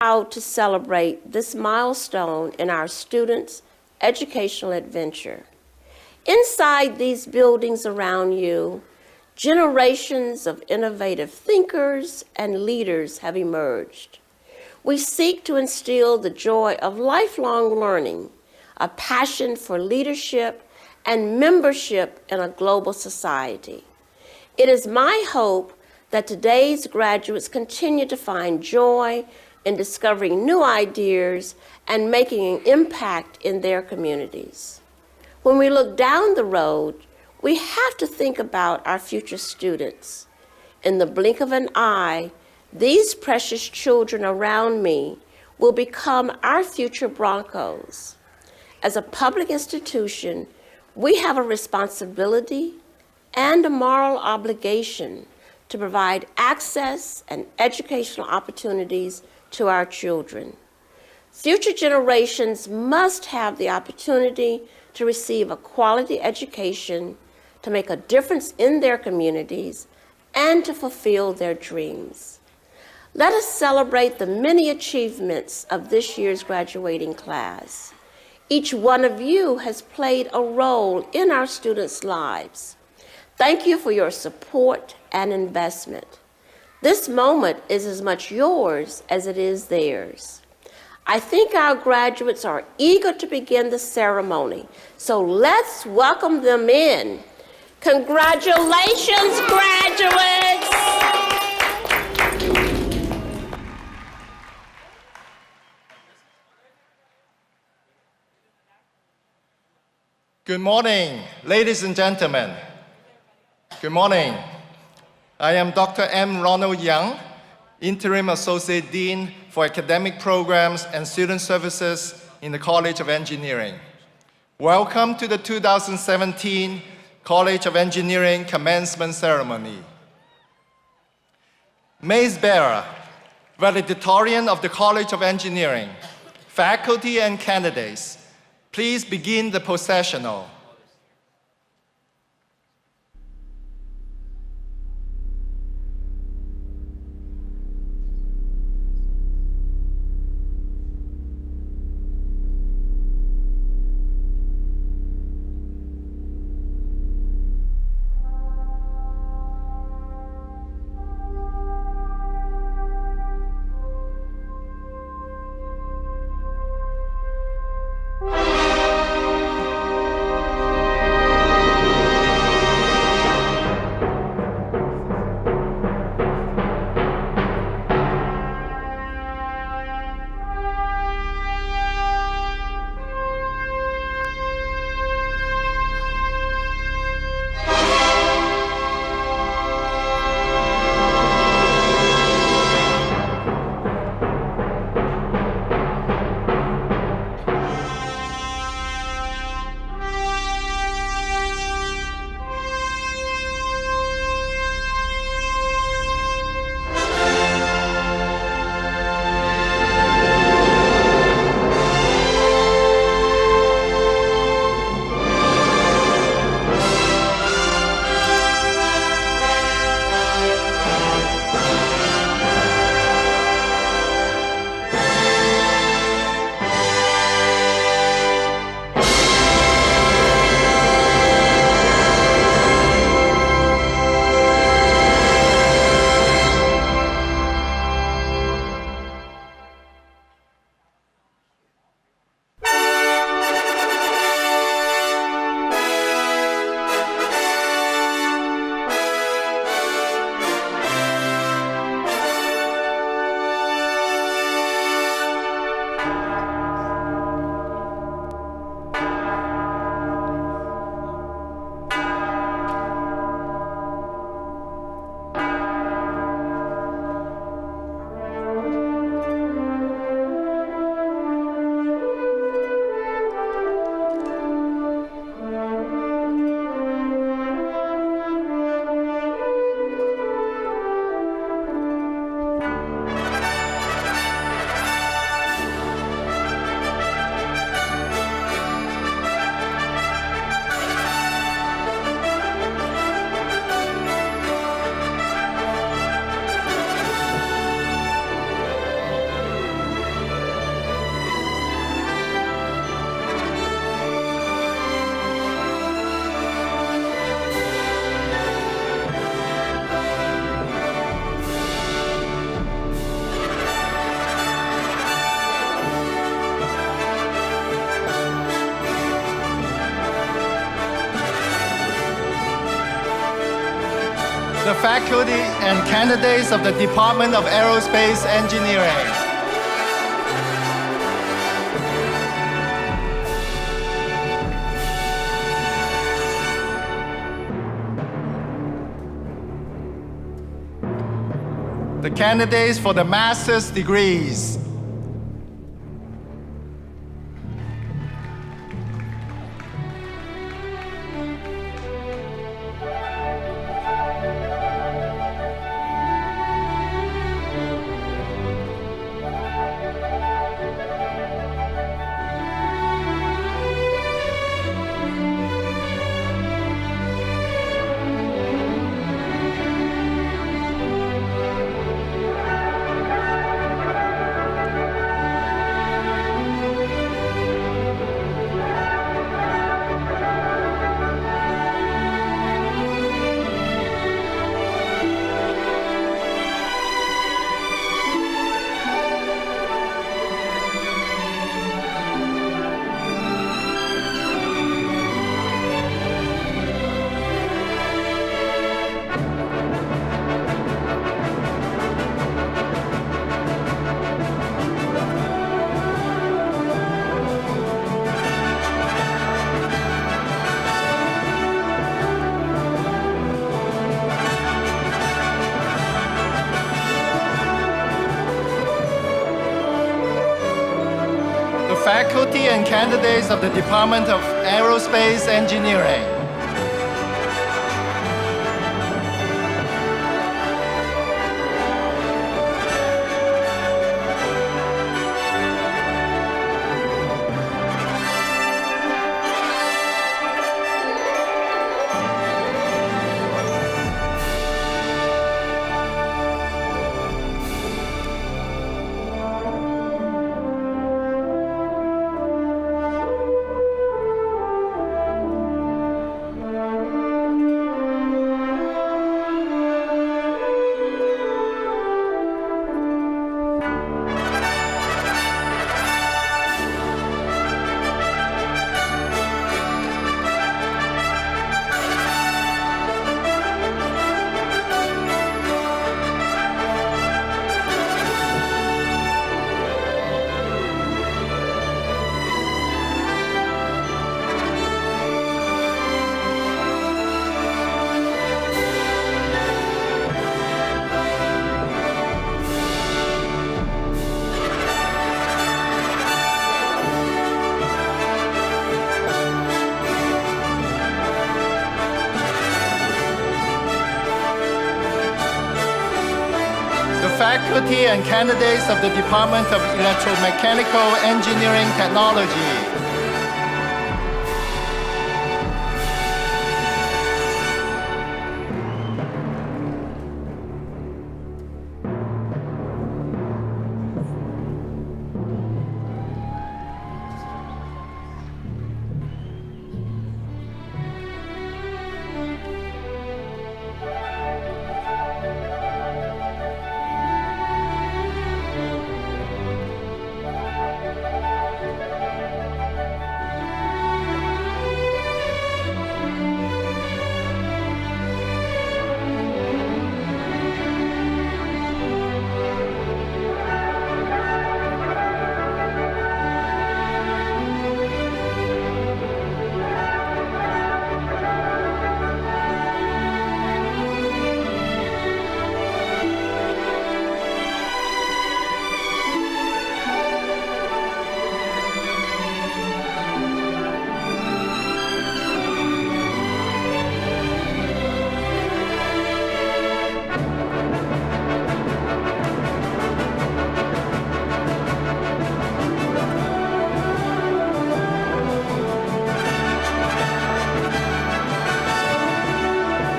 proud to celebrate this milestone in our students' educational adventure. Inside these buildings around you, generations of innovative thinkers and leaders have emerged. We seek to instill the joy of lifelong learning, a passion for leadership, and membership in a global society. It is my hope that today's graduates continue to find joy in discovering new ideas and making an impact in their communities. When we look down the road, we have to think about our future students. In the blink of an eye, these precious children around me will become our future Broncos. As a public institution, we have a responsibility and a moral obligation to provide access and educational opportunities to our children. Future generations must have the opportunity to receive a quality education, to make a difference in their communities, and to fulfill their dreams. Let us celebrate the many achievements of this year's graduating class. Each one of you has played a role in our students' lives. Thank you for your support and investment. This moment is as much yours as it is theirs. I think our graduates are eager to begin the ceremony, so let's welcome them in. Congratulations, graduates! Good morning, ladies and gentlemen. Good morning. I am Dr. M. Ronald Young, Interim Associate Dean for Academic Programs and Student Services in the College of Engineering. Welcome to the 2017 College of Engineering Commencement Ceremony. Mace bearer, valedictorian of the College of Engineering, faculty and candidates, please begin the processional. the faculty and candidates of the Department of Aerospace Engineering. The candidates for the master's degrees. Faculty and candidates of the Department of Aerospace Engineering. Faculty and candidates of the Department of Electromechanical Engineering Technology.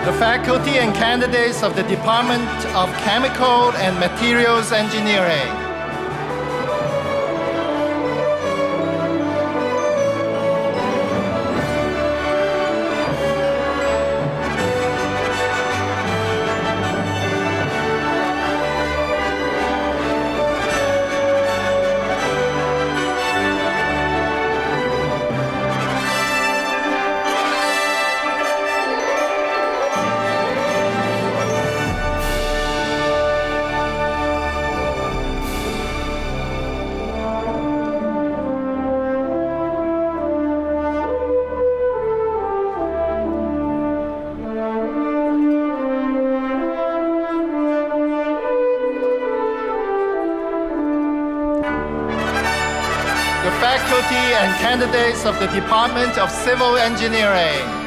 The faculty and candidates of the Department of Chemical and Materials Engineering. the faculty and candidates of the Department of Civil Engineering.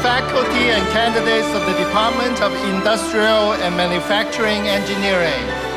Faculty and candidates of the Department of Industrial and Manufacturing Engineering.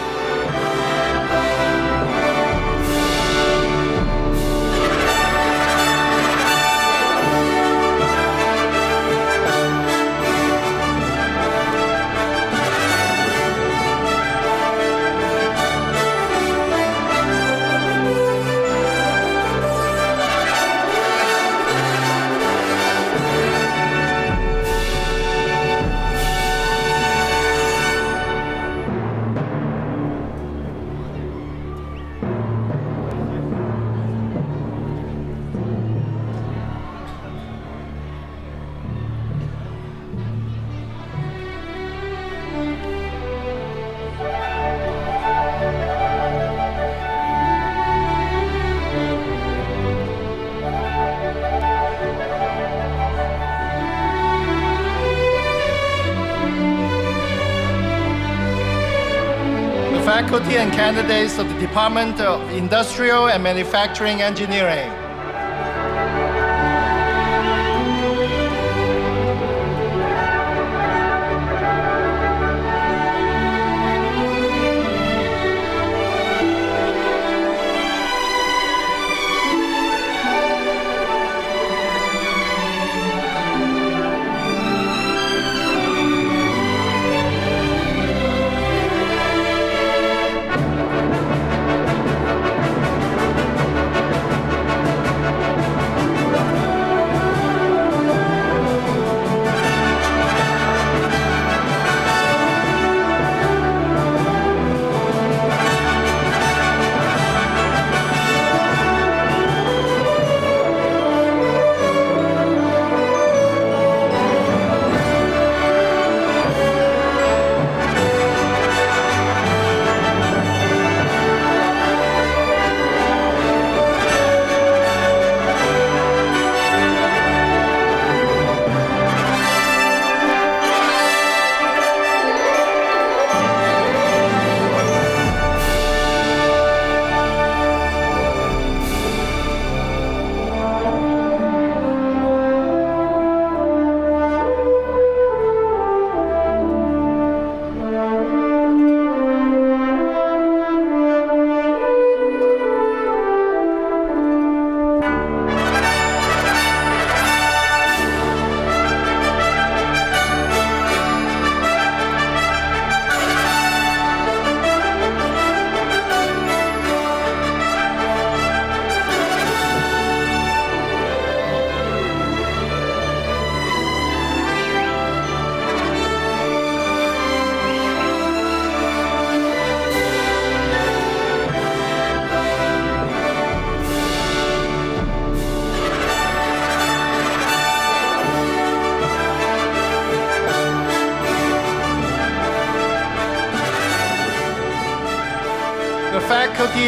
Faculty and candidates of the Department of Industrial and Manufacturing Engineering.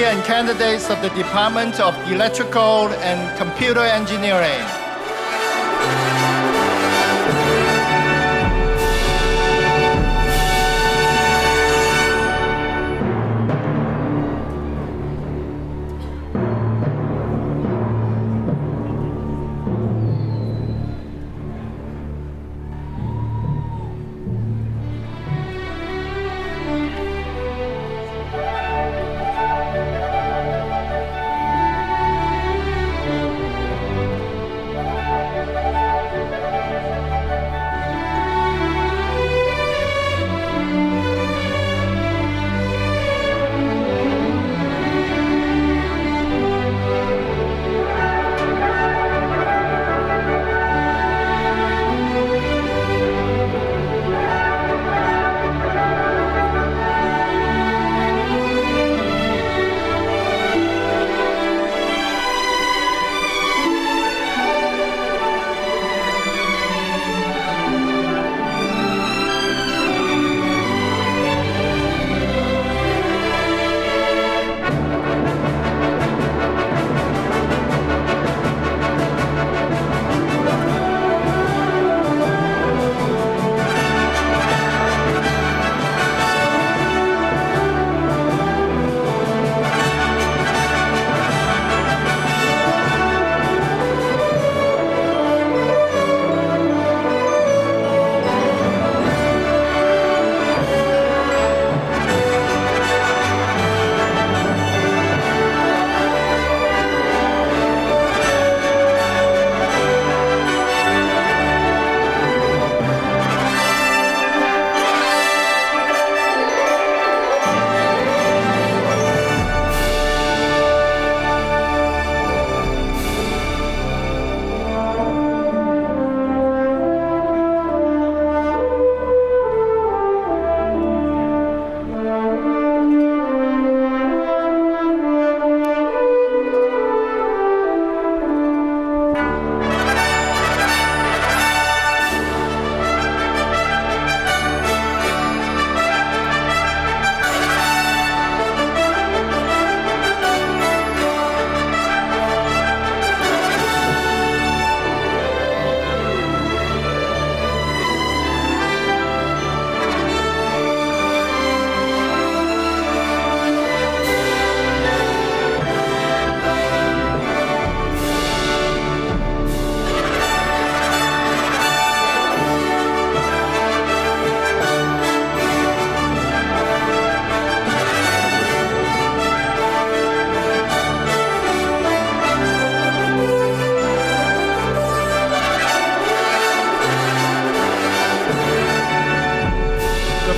faculty and candidates of the Department of Electrical and Computer Engineering.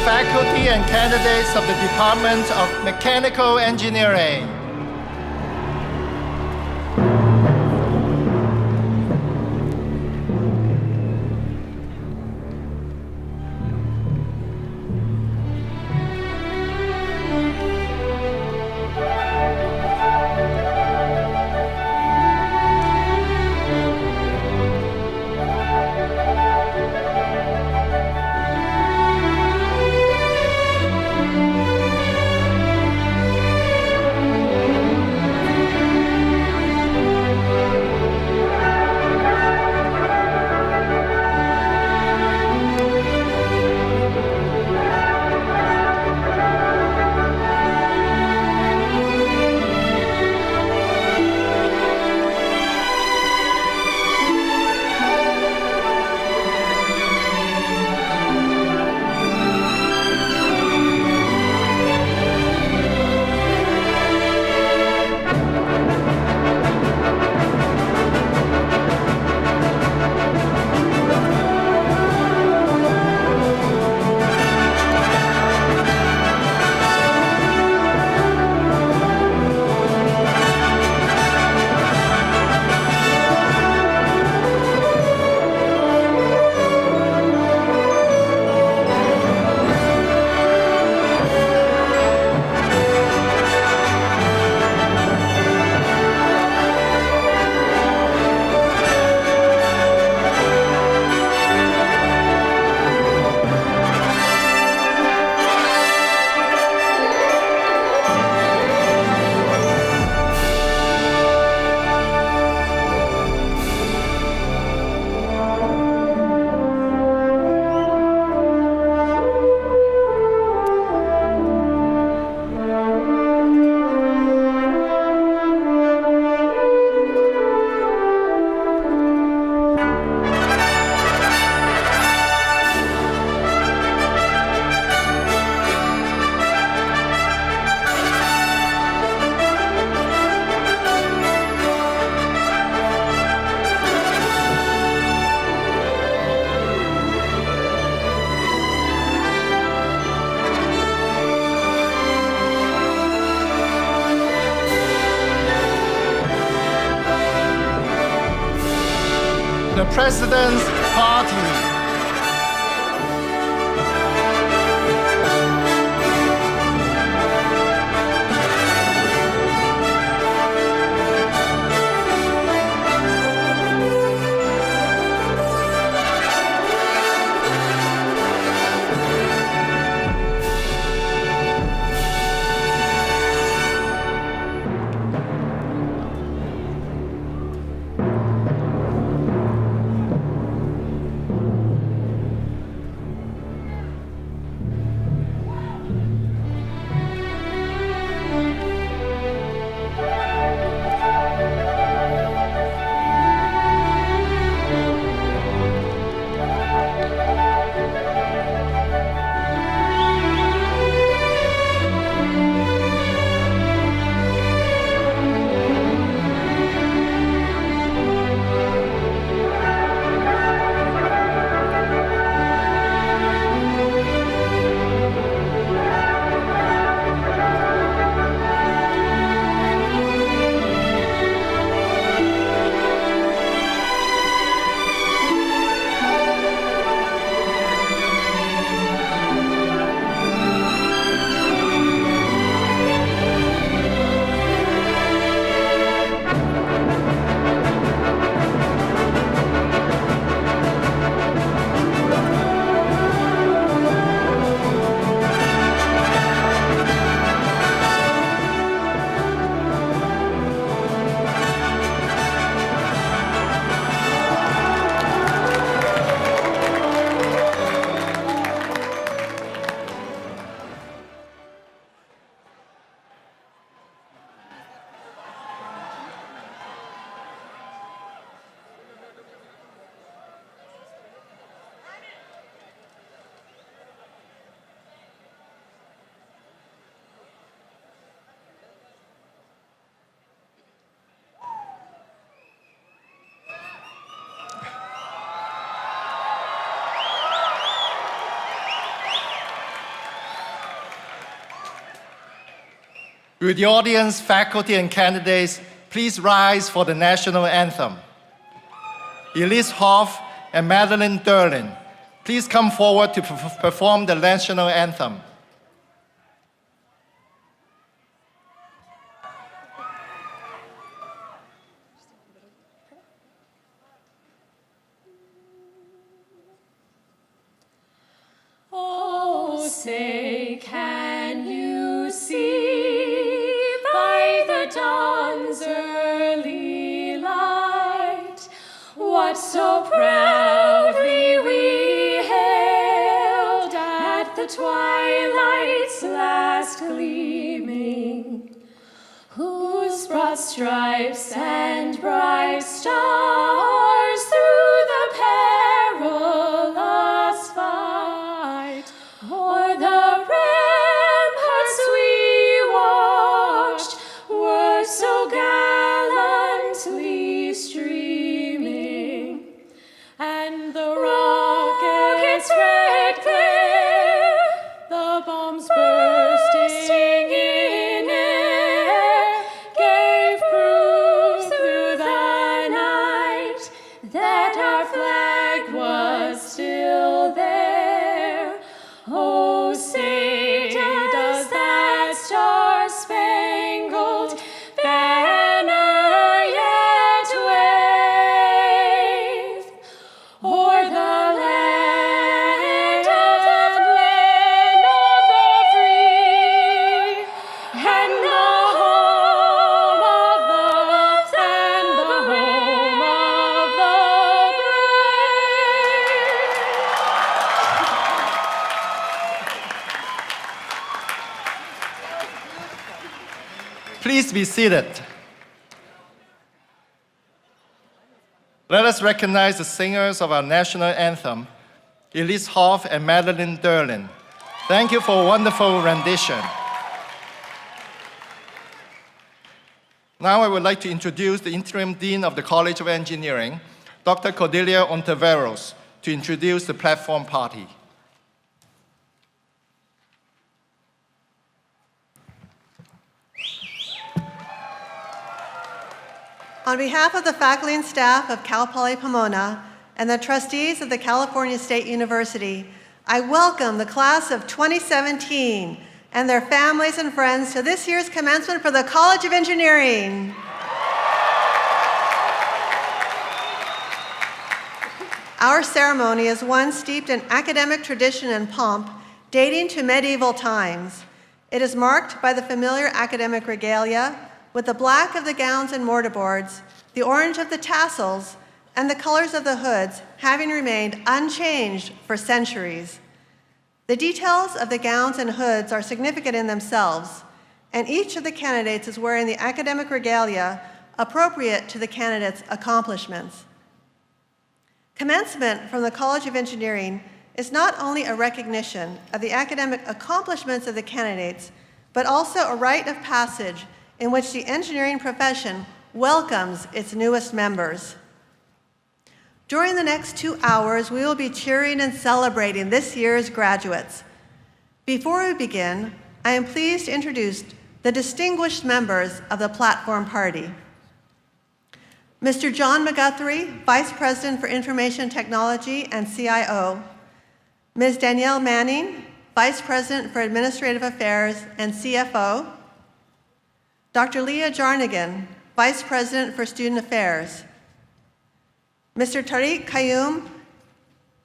Faculty and candidates of the Department of Mechanical Engineering. the President's Party. Would the audience, faculty, and candidates please rise for the national anthem? Elise Hoff and Madeline Derlin, please come forward to perform the national anthem. Oh, say, can you see by the dawn's early light what so proudly we hailed at the twilight's last gleaming, whose broad stripes and bright stars through the perilous fight o'er the ramparts we watched were so gallantly streaming, and the rockets' red glare, the bombs bursting in air, gave proof through the night that our flag was still there. Oh, say, does that star-spangled banner yet wave o'er the land of the free, and the home of the brave? Please be seated. Let us recognize the singers of our national anthem, Elise Hoff and Madeline Derlin. Thank you for a wonderful rendition. Now I would like to introduce the Interim Dean of the College of Engineering, Dr. Cordelia Ontiveros, to introduce the platform party. On behalf of the faculty and staff of Cal Poly Pomona and the trustees of the California State University, I welcome the class of 2017 and their families and friends to this year's commencement for the College of Engineering. Our ceremony is one steeped in academic tradition and pomp, dating to medieval times. It is marked by the familiar academic regalia, with the black of the gowns and mortarboards, the orange of the tassels, and the colors of the hoods having remained unchanged for centuries. The details of the gowns and hoods are significant in themselves, and each of the candidates is wearing the academic regalia appropriate to the candidate's accomplishments. Commencement from the College of Engineering is not only a recognition of the academic accomplishments of the candidates, but also a rite of passage in which the engineering profession welcomes its newest members. During the next 2 hours, we will be cheering and celebrating this year's graduates. Before we begin, I am pleased to introduce the distinguished members of the platform party. Mr. John McGuthrie, Vice President for Information Technology and CIO. Ms. Danielle Manning, Vice President for Administrative Affairs and CFO. Dr. Leah Jarnigan, Vice President for Student Affairs. Mr. Tariq Qayyum,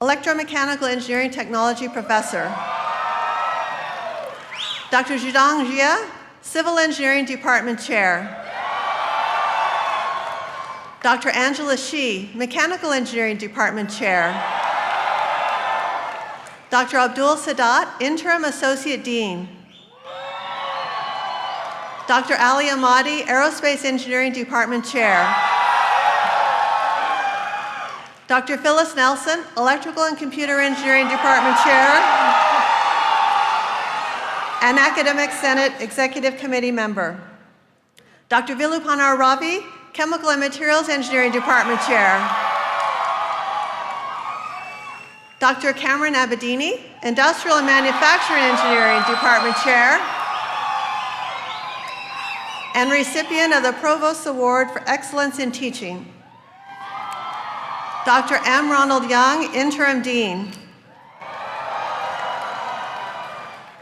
Electromechanical Engineering Technology Professor. Dr. Zhudong Jia, Civil Engineering Department Chair. Dr. Angela Shi, Mechanical Engineering Department Chair. Dr. Abdul Sadat, Interim Associate Dean. Dr. Ali Ahmadi, Aerospace Engineering Department Chair. Dr. Phyllis Nelson, Electrical and Computer Engineering Department Chair. And Academic Senate Executive Committee member. Dr. Vilupanar Ravi, Chemical and Materials Engineering Department Chair. Dr. Cameron Abedini, Industrial and Manufacturing Engineering Department Chair, and recipient of the Provost Award for Excellence in Teaching. Dr. M. Ronald Young, Interim Dean.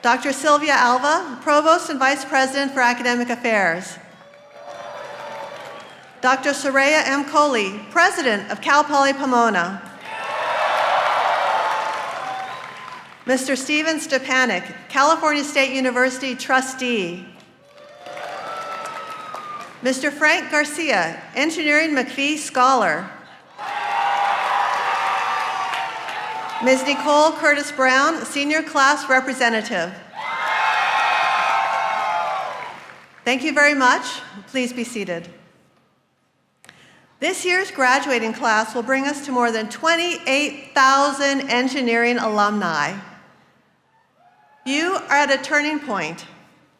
Dr. Sylvia Alva, Provost and Vice President for Academic Affairs. Dr. Soraya M. Coley, President of Cal Poly Pomona. Mr. Steven Stepanek, California State University Trustee. Mr. Frank Garcia, Engineering McPhee Scholar. Ms. Nicole Curtis Brown, Senior Class Representative. Thank you very much. Please be seated. This year's graduating class will bring us to more than 28,000 engineering alumni. You are at a turning point,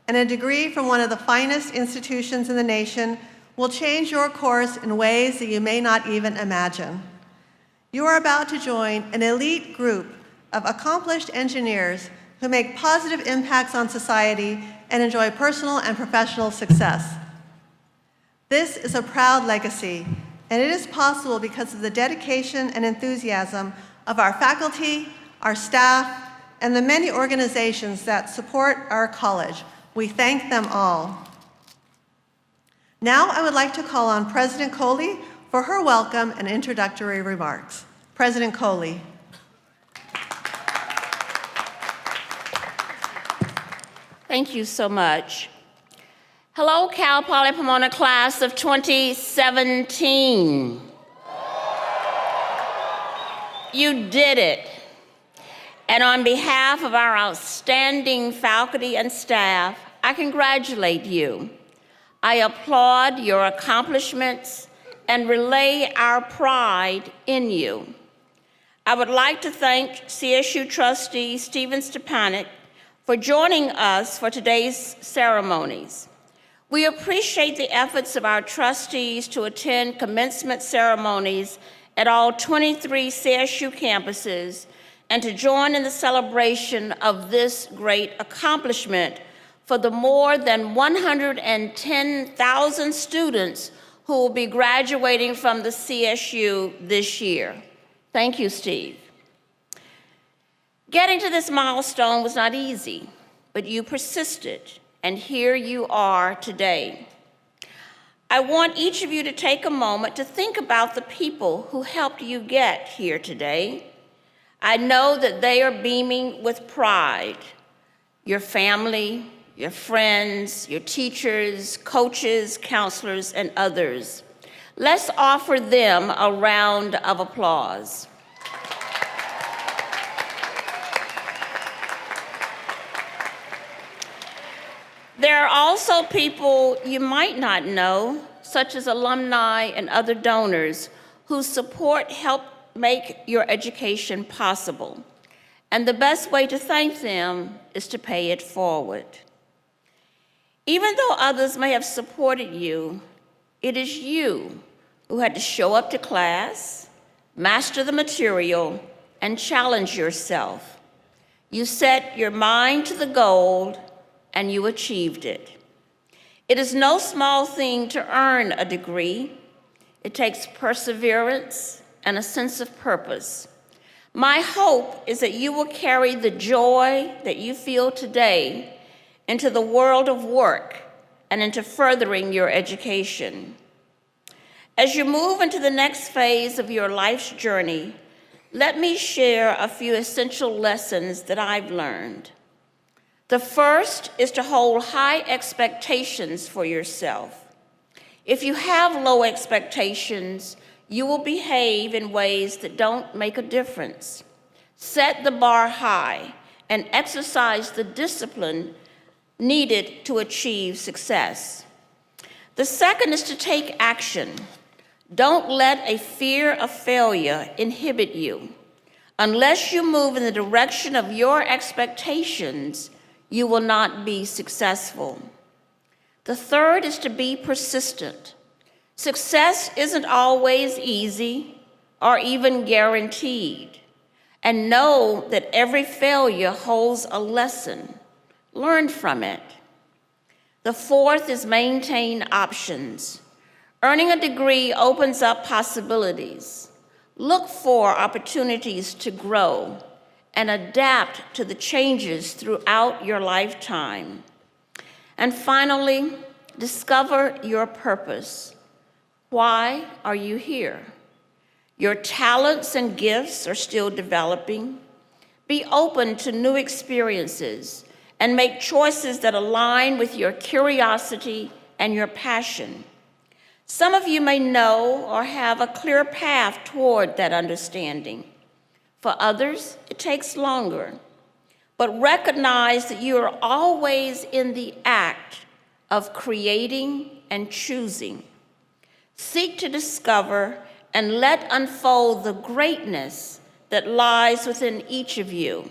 and a degree from one of the finest institutions in the nation will change your course in ways that you may not even imagine. You are about to join an elite group of accomplished engineers who make positive impacts on society and enjoy personal and professional success. This is a proud legacy, and it is possible because of the dedication and enthusiasm of our faculty, our staff, and the many organizations that support our college. We thank them all. Now I would like to call on President Coley for her welcome and introductory remarks. President Coley. Thank you so much. Hello, Cal Poly Pomona class of 2017. You did it. And on behalf of our outstanding faculty and staff, I congratulate you. I applaud your accomplishments and relay our pride in you. I would like to thank CSU trustee Steven Stepanek for joining us for today's ceremonies. We appreciate the efforts of our trustees to attend commencement ceremonies at all 23 CSU campuses and to join in the celebration of this great accomplishment for the more than 110,000 students who will be graduating from the CSU this year. Thank you, Steve. Getting to this milestone was not easy, but you persisted, and here you are today. I want each of you to take a moment to think about the people who helped you get here today. I know that they are beaming with pride. Your family, your friends, your teachers, coaches, counselors, and others. Let's offer them a round of applause. There are also people you might not know, such as alumni and other donors, whose support helped make your education possible. And the best way to thank them is to pay it forward. Even though others may have supported you, it is you who had to show up to class, master the material, and challenge yourself. You set your mind to the goal, and you achieved it. It is no small thing to earn a degree. It takes perseverance and a sense of purpose. My hope is that you will carry the joy that you feel today into the world of work and into furthering your education. As you move into the next phase of your life's journey, let me share a few essential lessons that I've learned. The first is to hold high expectations for yourself. If you have low expectations, you will behave in ways that don't make a difference. Set the bar high and exercise the discipline needed to achieve success. The second is to take action. Don't let a fear of failure inhibit you. Unless you move in the direction of your expectations, you will not be successful. The third is to be persistent. Success isn't always easy or even guaranteed. And know that every failure holds a lesson. Learn from it. The fourth is maintain options. Earning a degree opens up possibilities. Look for opportunities to grow and adapt to the changes throughout your lifetime. And finally, discover your purpose. Why are you here? Your talents and gifts are still developing. Be open to new experiences and make choices that align with your curiosity and your passion. Some of you may know or have a clear path toward that understanding. For others, it takes longer. But recognize that you are always in the act of creating and choosing. Seek to discover and let unfold the greatness that lies within each of you.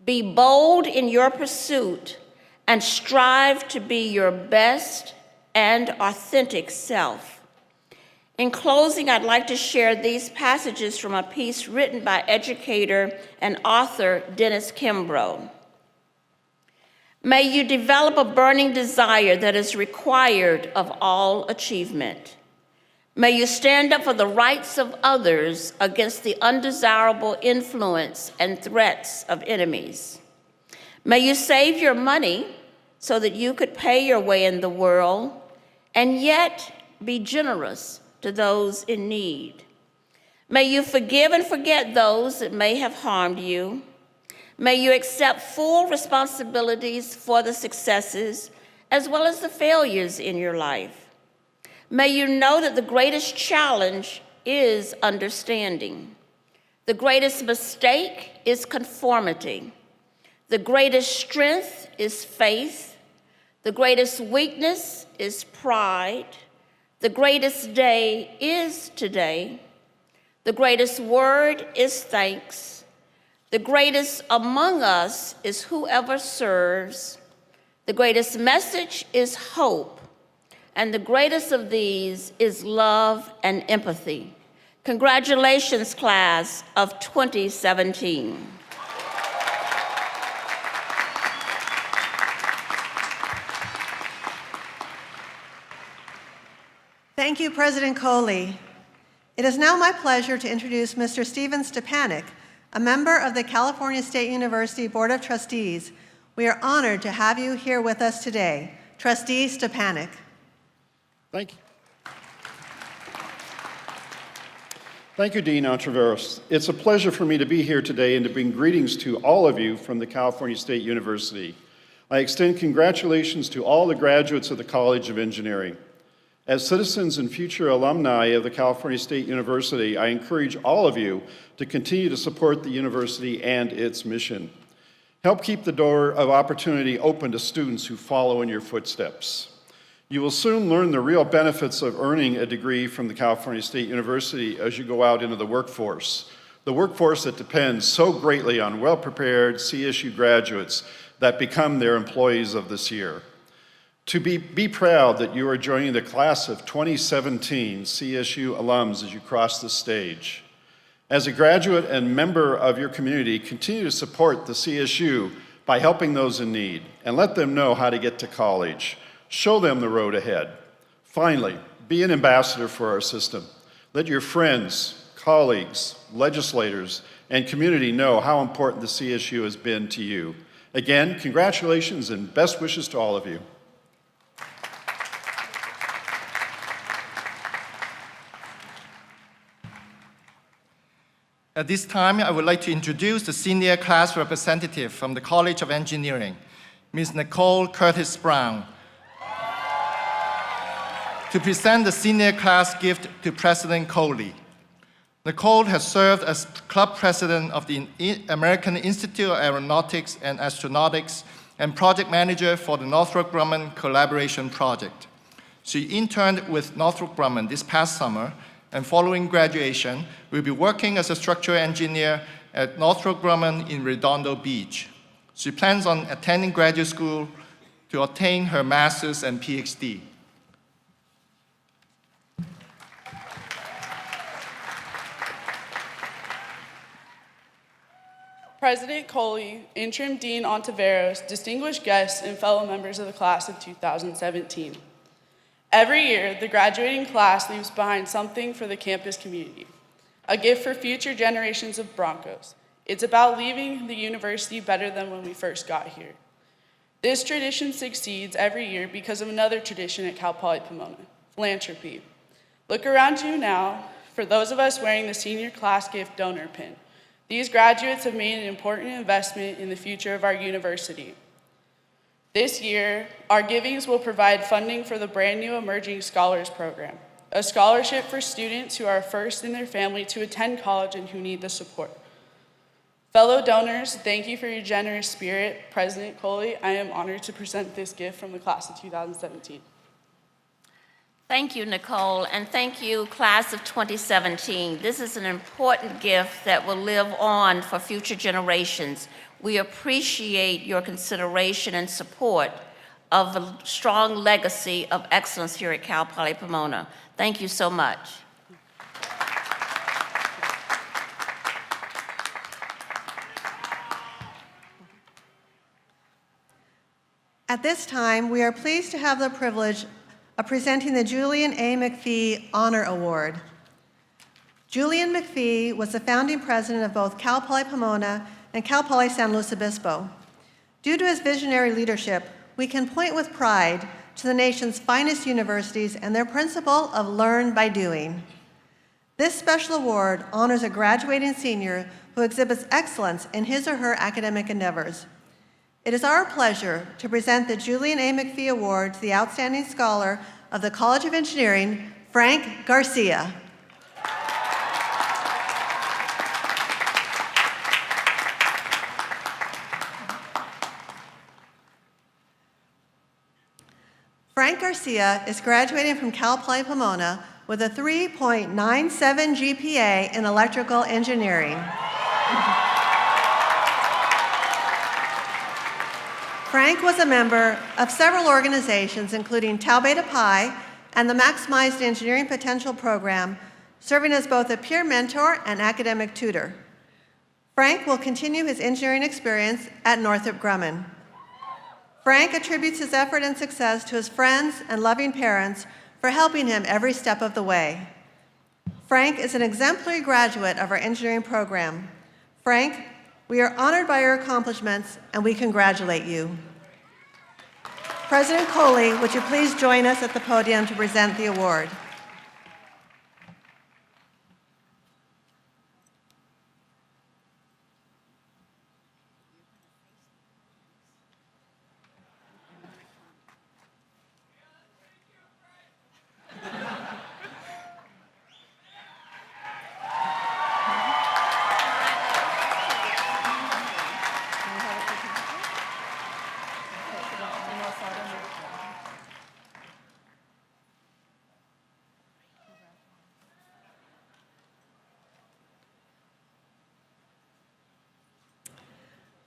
Be bold in your pursuit and strive to be your best and authentic self. In closing, I'd like to share these passages from a piece written by educator and author Dennis Kimbrough. May you develop a burning desire that is required of all achievement. May you stand up for the rights of others against the undesirable influence and threats of enemies. May you save your money so that you could pay your way in the world and yet be generous to those in need. May you forgive and forget those that may have harmed you. May you accept full responsibilities for the successes as well as the failures in your life. May you know that the greatest challenge is understanding. The greatest mistake is conformity. The greatest strength is faith. The greatest weakness is pride. The greatest day is today. The greatest word is thanks. The greatest among us is whoever serves. The greatest message is hope. And the greatest of these is love and empathy. Congratulations, class of 2017. Thank you, President Coley. It is now my pleasure to introduce Mr. Steven Stepanek, a member of the California State University Board of Trustees. We are honored to have you here with us today. Trustee Stepanek. Thank you. Thank you, Dean Ontiveros. It's a pleasure for me to be here today and to bring greetings to all of you from the California State University. I extend congratulations to all the graduates of the College of Engineering. As citizens and future alumni of the California State University, I encourage all of you to continue to support the university and its mission. Help keep the door of opportunity open to students who follow in your footsteps. You will soon learn the real benefits of earning a degree from the California State University as you go out into the workforce that depends so greatly on well-prepared CSU graduates that become their employees of this year. To be proud that you are joining the class of 2017 CSU alums as you cross the stage. As a graduate and member of your community, continue to support the CSU by helping those in need and let them know how to get to college. Show them the road ahead. Finally, be an ambassador for our system. Let your friends, colleagues, legislators, and community know how important the CSU has been to you. Again, congratulations and best wishes to all of you. At this time, I would like to introduce the senior class representative from the College of Engineering, Ms. Nicole Curtis Brown, to present the senior class gift to President Coley. Nicole has served as club president of the American Institute of Aeronautics and Astronautics and project manager for the Northrop Grumman Collaboration Project. She interned with Northrop Grumman this past summer, and following graduation, will be working as a structural engineer at Northrop Grumman in Redondo Beach. She plans on attending graduate school to obtain her master's and PhD. President Coley, Interim Dean Ontiveros, distinguished guests, and fellow members of the class of 2017. Every year, the graduating class leaves behind something for the campus community, a gift for future generations of Broncos. It's about leaving the university better than when we first got here. This tradition succeeds every year because of another tradition at Cal Poly Pomona, philanthropy. Look around you now for those of us wearing the senior class gift donor pin. These graduates have made an important investment in the future of our university. This year, our givings will provide funding for the brand new Emerging Scholars Program, a scholarship for students who are first in their family to attend college and who need the support. Fellow donors, thank you for your generous spirit. President Coley, I am honored to present this gift from the class of 2017. Thank you, Nicole, and thank you, class of 2017. This is an important gift that will live on for future generations. We appreciate your consideration and support of a strong legacy of excellence here at Cal Poly Pomona. Thank you so much. At this time, we are pleased to have the privilege of presenting the Julian A. McPhee Honor Award. Julian McPhee was the founding president of both Cal Poly Pomona and Cal Poly San Luis Obispo. Due to his visionary leadership, we can point with pride to the nation's finest universities and their principle of learn by doing. This special award honors a graduating senior who exhibits excellence in his or her academic endeavors. It is our pleasure to present the Julian A. McPhee Award to the Outstanding Scholar of the College of Engineering, Frank Garcia. Frank Garcia is graduating from Cal Poly Pomona with a 3.97 GPA in electrical engineering. Frank was a member of several organizations, including Tau Beta Pi and the Maximized Engineering Potential Program, serving as both a peer mentor and academic tutor. Frank will continue his engineering experience at Northrop Grumman. Frank attributes his effort and success to his friends and loving parents for helping him every step of the way. Frank is an exemplary graduate of our engineering program. Frank, we are honored by your accomplishments and we congratulate you. President Coley, would you please join us at the podium to present the award?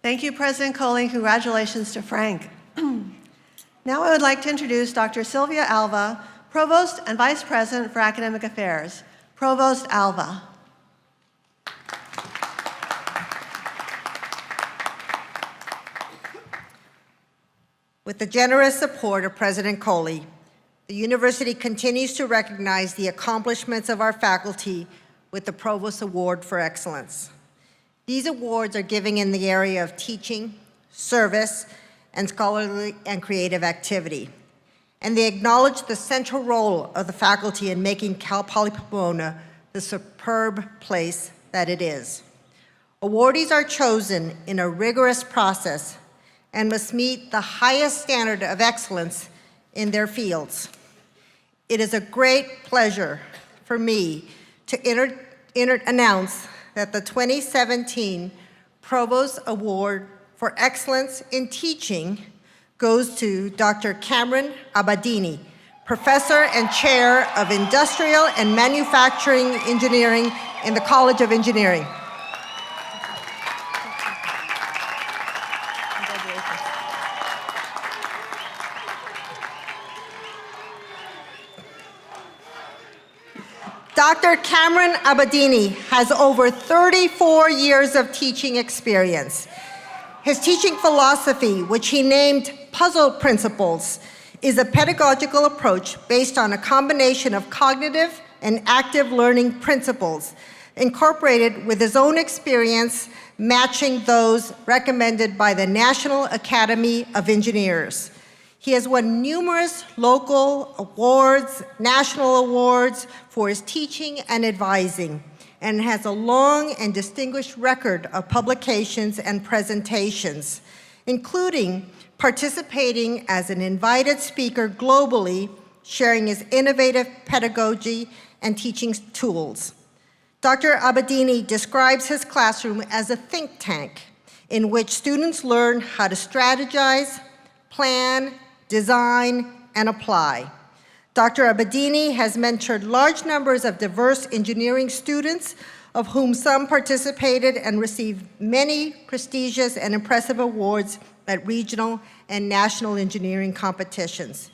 Thank you, President Coley, and congratulations to Frank. Now I would like to introduce Dr. Sylvia Alva, Provost and Vice President for Academic Affairs. Provost Alva. With the generous support of President Coley, the university continues to recognize the accomplishments of our faculty with the Provost Award for Excellence. These awards are given in the area of teaching, service, and scholarly and creative activity. And they acknowledge the central role of the faculty in making Cal Poly Pomona the superb place that it is. Awardees are chosen in a rigorous process and must meet the highest standard of excellence in their fields. It is a great pleasure for me to announce that the 2017 Provost Award for Excellence in Teaching goes to Dr. Cameron Abadini, Professor and Chair of Industrial and Manufacturing Engineering in the College of Engineering. Dr. Cameron Abadini has over 34 years of teaching experience. His teaching philosophy, which he named Puzzle Principles, is a pedagogical approach based on a combination of cognitive and active learning principles, incorporated with his own experience, matching those recommended by the National Academy of Engineers. He has won numerous local awards, national awards for his teaching and advising, and has a long and distinguished record of publications and presentations, including participating as an invited speaker globally, sharing his innovative pedagogy and teaching tools. Dr. Abadini describes his classroom as a think tank in which students learn how to strategize, plan, design, and apply. Dr. Abadini has mentored large numbers of diverse engineering students, of whom some participated and received many prestigious and impressive awards at regional and national engineering competitions.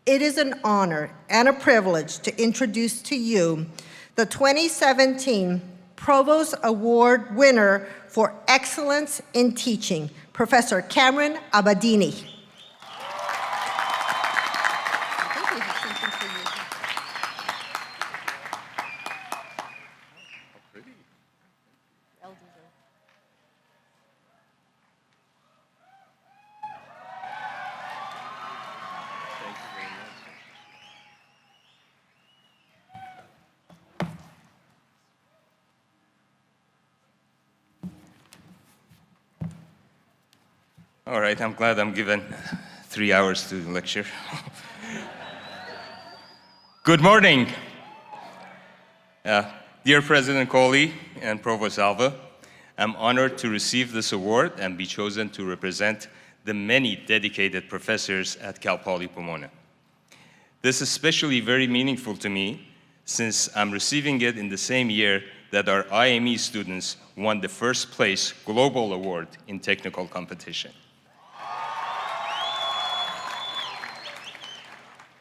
It is an honor and a privilege to introduce to you the 2017 Provost Award winner for Excellence in Teaching, Professor Cameron Abadini. All right, I'm glad I'm given 3 hours to lecture. Good morning. Dear President Coley and Provost Alva, I'm honored to receive this award and be chosen to represent the many dedicated professors at Cal Poly Pomona. This is especially very meaningful to me since I'm receiving it in the same year that our IME students won the first place global award in technical competition.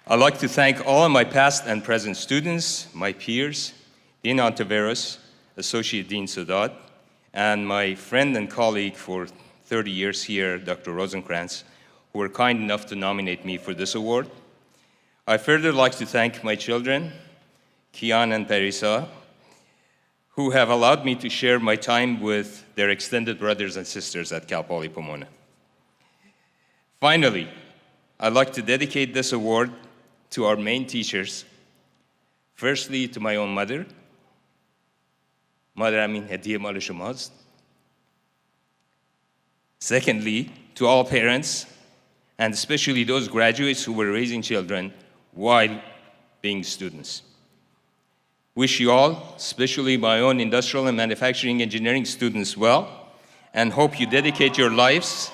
I'd like to thank all of my past and present students, my peers, Dean Ontiveros, Associate Dean Sadat, and my friend and colleague for 30 years here, Dr. Rosenkrantz, who were kind enough to nominate me for this award. I further like to thank my children, Kian and Parisa, who have allowed me to share my time with their extended brothers and sisters at Cal Poly Pomona. Finally, I'd like to dedicate this award to our main teachers. Firstly, to my own mother. Mother, هدیه مال شماست. Secondly, to all parents, and especially those graduates who were raising children while being students. Wish you all, especially my own industrial and manufacturing engineering students, well, and hope you dedicate your lives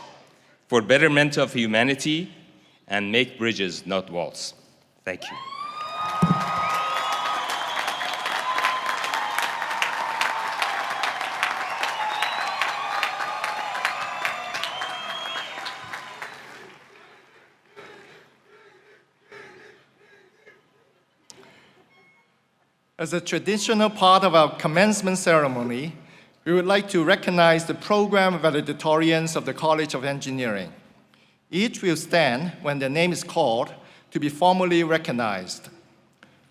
for betterment of humanity and make bridges, not walls. Thank you. As a traditional part of our commencement ceremony, we would like to recognize the program valedictorians of the College of Engineering. Each will stand when their name is called to be formally recognized.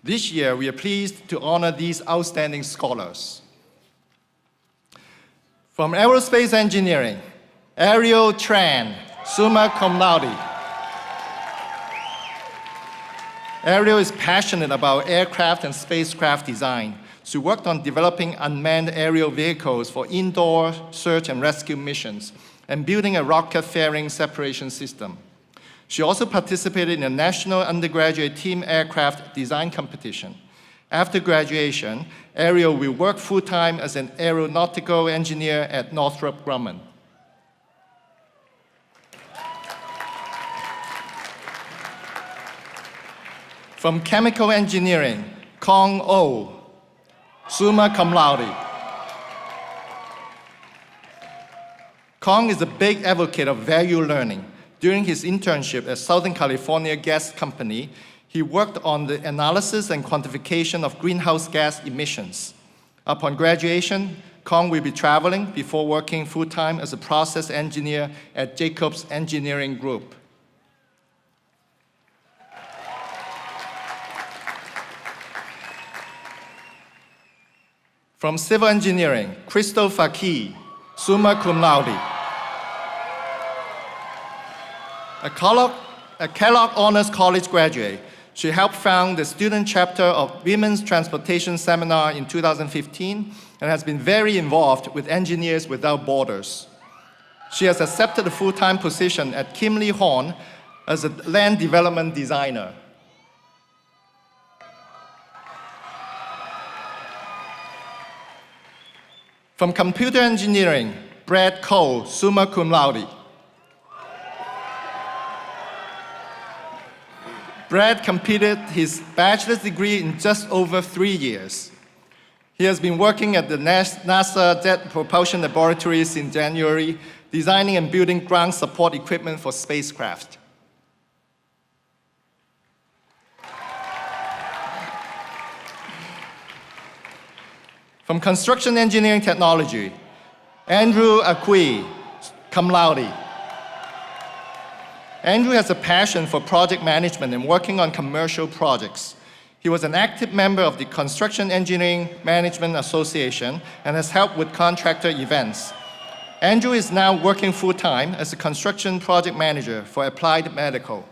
This year, we are pleased to honor these outstanding scholars. From Aerospace Engineering, Ariel Tran, summa cum laude. Ariel is passionate about aircraft and spacecraft design. She worked on developing unmanned aerial vehicles for indoor search and rescue missions and building a rocket fairing separation system. She also participated in a national undergraduate team aircraft design competition. After graduation, Ariel will work full-time as an aeronautical engineer at Northrop Grumman. From Chemical Engineering, Kong Oh, summa cum laude. Kong is a big advocate of value learning. During his internship at Southern California Gas Company, he worked on the analysis and quantification of greenhouse gas emissions. Upon graduation, Kong will be traveling before working full-time as a process engineer at Jacobs Engineering Group. From Civil Engineering, Crystal Faki, summa cum laude. A Kellogg Honors College graduate, she helped found the student chapter of Women's Transportation Seminar in 2015 and has been very involved with Engineers Without Borders. She has accepted a full-time position at Kimley Horn as a land development designer. From Computer Engineering, Brad Cole, summa cum laude. Brad completed his bachelor's degree in just over 3 years. He has been working at the NASA Jet Propulsion Laboratory since January, designing and building ground support equipment for spacecraft. From Construction Engineering Technology, Andrew Acqui, cum laude. Andrew has a passion for project management and working on commercial projects. He was an active member of the Construction Engineering Management Association and has helped with contractor events. Andrew is now working full-time as a construction project manager for Applied Medical.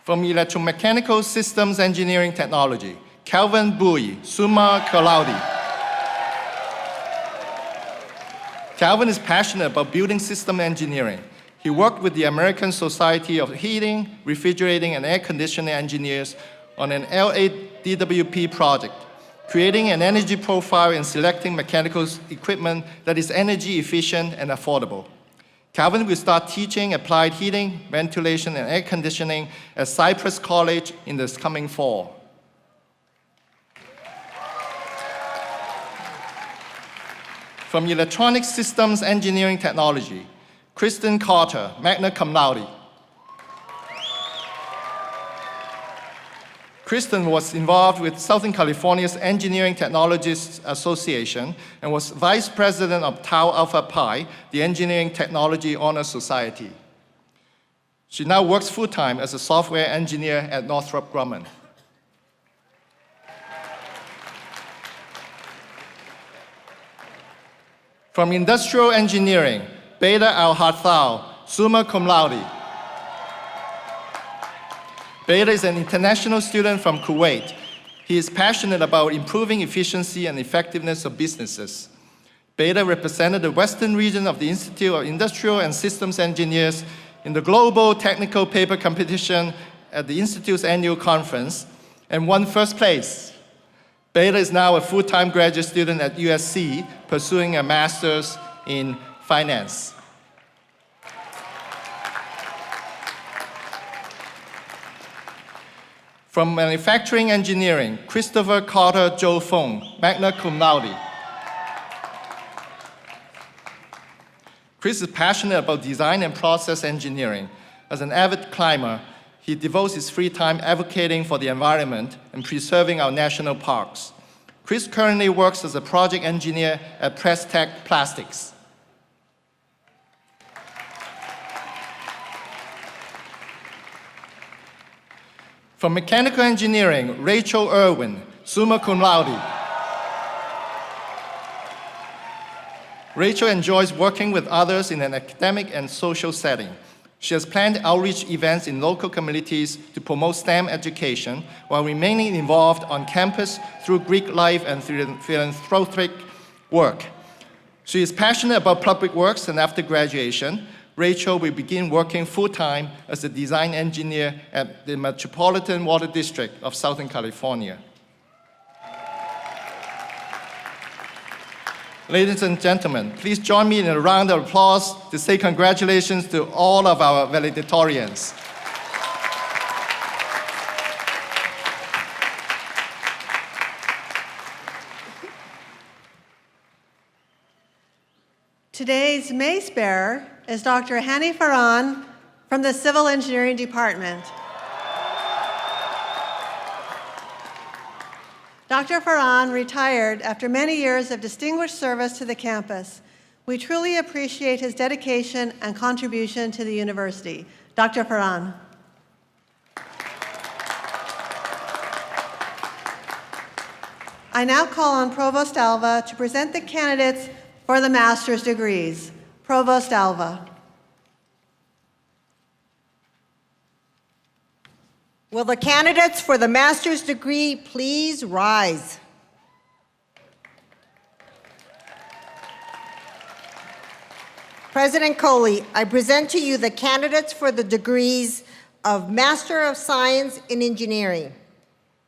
From Electromechanical Systems Engineering Technology, Calvin Bowie, summa cum laude. Calvin is passionate about building system engineering. He worked with the American Society of Heating, Refrigerating, and Air Conditioning Engineers on an LADWP project, creating an energy profile and selecting mechanical equipment that is energy efficient and affordable. Calvin will start teaching applied heating, ventilation, and air conditioning at Cypress College in this coming fall. From Electronic Systems Engineering Technology, Kristen Carter, magna cum laude. Kristen was involved with Southern California's Engineering Technologists Association and was vice president of Tau Alpha Pi, the Engineering Technology Honor Society. She now works full-time as a software engineer at Northrop Grumman. From Industrial Engineering, Beda Al-Hathal, summa cum laude. Beda is an international student from Kuwait. He is passionate about improving efficiency and effectiveness of businesses. Beda represented the Western region of the Institute of Industrial and Systems Engineers in the Global Technical Paper Competition at the Institute's annual conference and won first place. Beda is now a full-time graduate student at USC, pursuing a master's in finance. From Manufacturing Engineering, Christopher Carter Joe Fong, magna cum laude. Chris is passionate about design and process engineering. As an avid climber, he devotes his free time advocating for the environment and preserving our national parks. Chris currently works as a project engineer at Prestec Plastics. From Mechanical Engineering, Rachel Irwin, summa cum laude. Rachel enjoys working with others in an academic and social setting. She has planned outreach events in local communities to promote STEM education while remaining involved on campus through Greek life and philanthropic work. She is passionate about public works, and after graduation, Rachel will begin working full-time as a design engineer at the Metropolitan Water District of Southern California. Ladies and gentlemen, please join me in a round of applause to say congratulations to all of our valedictorians. Today's mace bearer is Dr. Hani Farhan from the Civil Engineering Department. Dr. Farhan retired after many years of distinguished service to the campus. We truly appreciate his dedication and contribution to the university. Dr. Farhan. I now call on Provost Alva to present the candidates for the master's degrees. Provost Alva. Will the candidates for the master's degree please rise? President Coley, I present to you the candidates for the degrees of Master of Science in Engineering,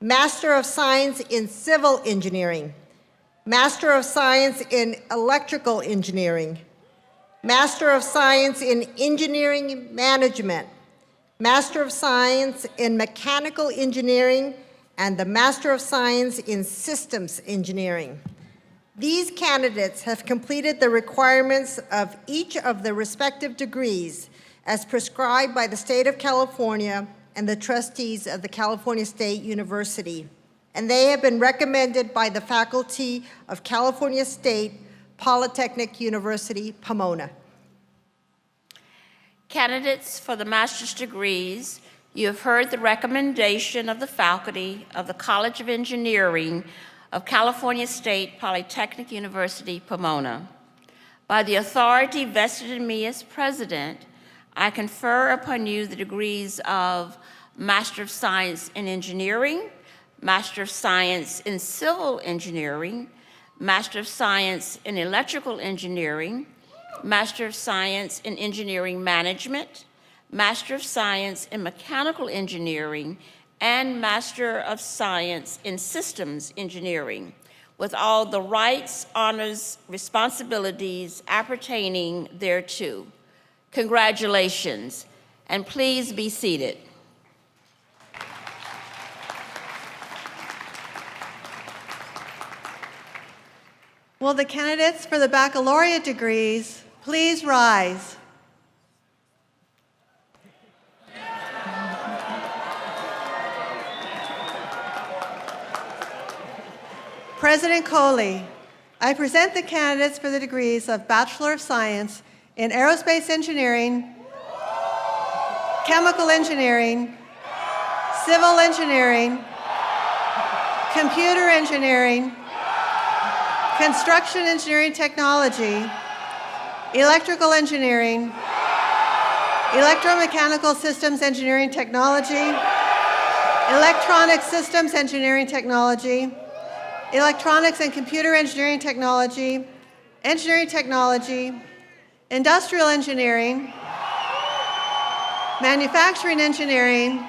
Master of Science in Civil Engineering, Master of Science in Electrical Engineering, Master of Science in Engineering Management, Master of Science in Mechanical Engineering, and the Master of Science in Systems Engineering. These candidates have completed the requirements of each of the respective degrees as prescribed by the state of California and the trustees of the California State University, and they have been recommended by the faculty of California State Polytechnic University, Pomona. Candidates for the master's degrees, you have heard the recommendation of the faculty of the College of Engineering of California State Polytechnic University, Pomona. By the authority vested in me as president, I confer upon you the degrees of Master of Science in Engineering, Master of Science in Civil Engineering, Master of Science in Electrical Engineering, Master of Science in Engineering Management, Master of Science in Mechanical Engineering, and Master of Science in Systems Engineering, with all the rights, honors, responsibilities appertaining thereto. Congratulations, and please be seated. Will the candidates for the baccalaureate degrees please rise? President Coley, I present the candidates for the degrees of Bachelor of Science in Aerospace Engineering, Chemical Engineering, Civil Engineering, Computer Engineering, Construction Engineering Technology, Electrical Engineering, Electromechanical Systems Engineering Technology, Electronic Systems Engineering Technology, Electronics and Computer Engineering Technology, Engineering Technology, Industrial Engineering, Manufacturing Engineering,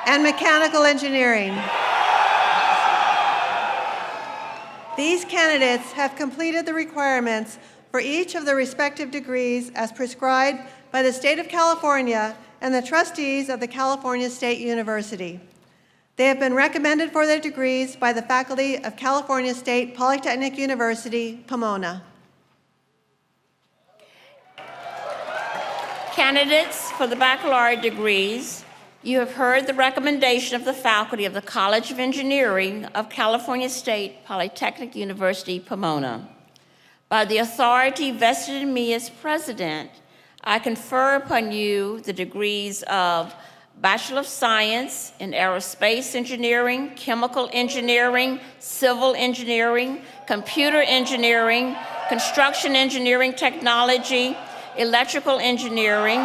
and Mechanical Engineering. These candidates have completed the requirements for each of the respective degrees as prescribed by the State of California and the trustees of the California State University. They have been recommended for their degrees by the faculty of California State Polytechnic University, Pomona. Candidates for the baccalaureate degrees, you have heard the recommendation of the faculty of the College of Engineering of California State Polytechnic University, Pomona. By the authority vested in me as president, I confer upon you the degrees of Bachelor of Science in Aerospace Engineering, Chemical Engineering, Civil Engineering, Computer Engineering, Construction Engineering Technology, Electrical Engineering,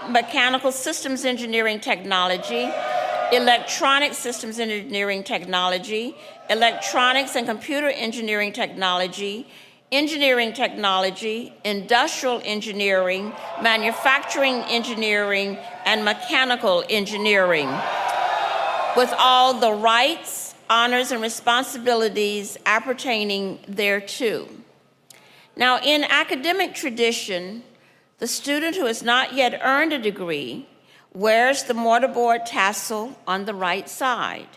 Mechanical Systems Engineering Technology, Electronic Systems Engineering Technology, Electronics and Computer Engineering Technology, Engineering Technology, Industrial Engineering, Manufacturing Engineering, and Mechanical Engineering, with all the rights, honors, and responsibilities appertaining thereto. Now, in academic tradition, the student who has not yet earned a degree wears the mortarboard tassel on the right side.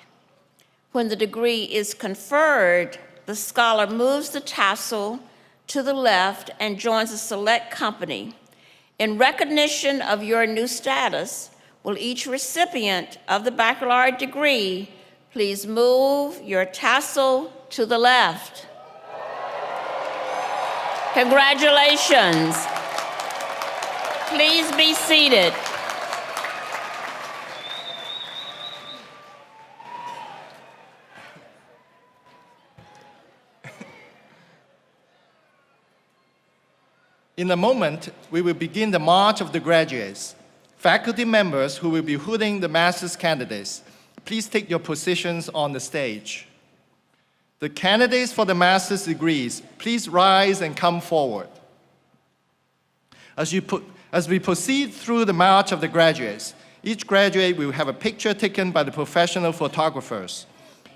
When the degree is conferred, the scholar moves the tassel to the left and joins a select company. In recognition of your new status, will each recipient of the baccalaureate degree please move your tassel to the left? Congratulations. Please be seated. In a moment, we will begin the march of the graduates. Faculty members who will be hooting the master's candidates, please take your positions on the stage. The candidates for the master's degrees, please rise and come forward. As we proceed through the march of the graduates, each graduate will have a picture taken by the professional photographers.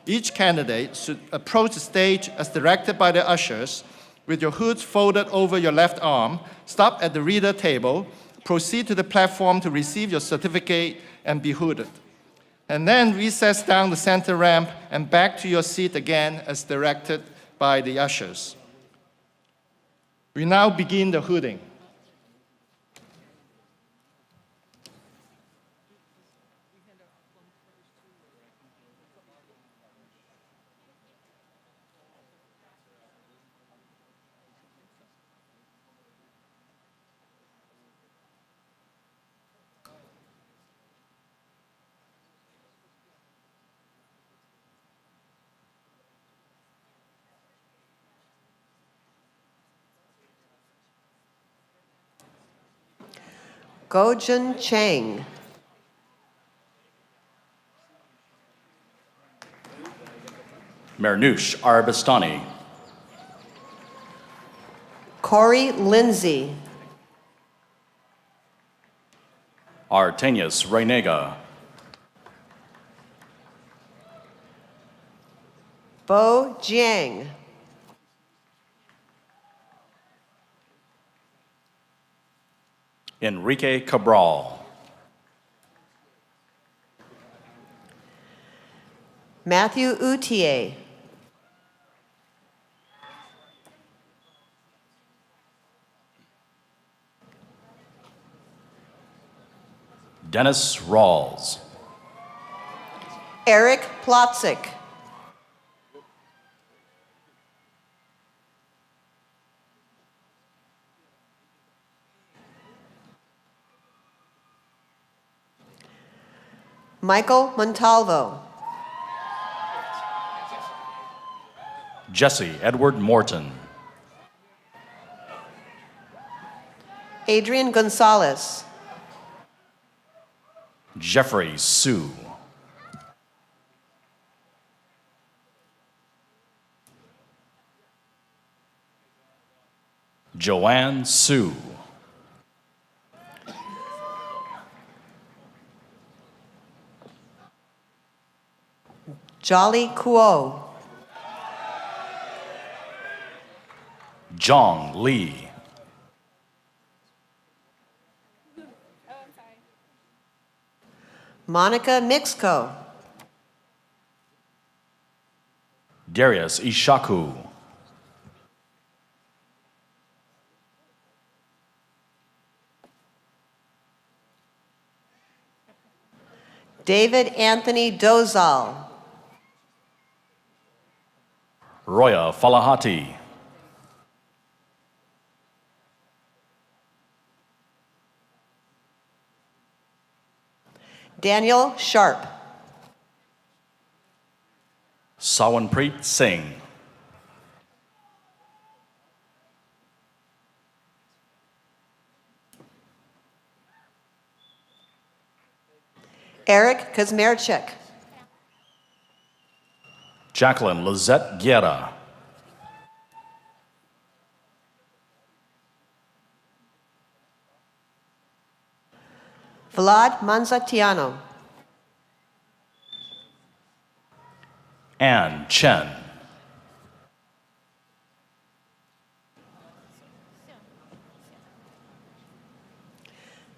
Each candidate should approach the stage as directed by the ushers, with your hoods folded over your left arm, stop at the reader table, proceed to the platform to receive your certificate and be hooded. And then recess down the center ramp and back to your seat again as directed by the ushers. We now begin the hooding. Gojun Chang. Marnoosh Arabastani. Corey Lindsay. Artenius Reinega. Bo Jiang. Enrique Cabral. Matthew Utier. Dennis Rawls. Eric Plotzik. Michael Montalvo. Jesse Edward Morton. Adrian Gonzalez. Jeffrey Sue. Joanne Sue. Jolly Kuo. Jong Lee. Monica Mixco. Darius Ishaku. David Anthony Dozal. Roya Falahati. Daniel Sharp. Sawanpreet Singh. Eric Kazmerchik. Jacqueline Lizette Guerra. Vlad Manzatiano. Ann Chen.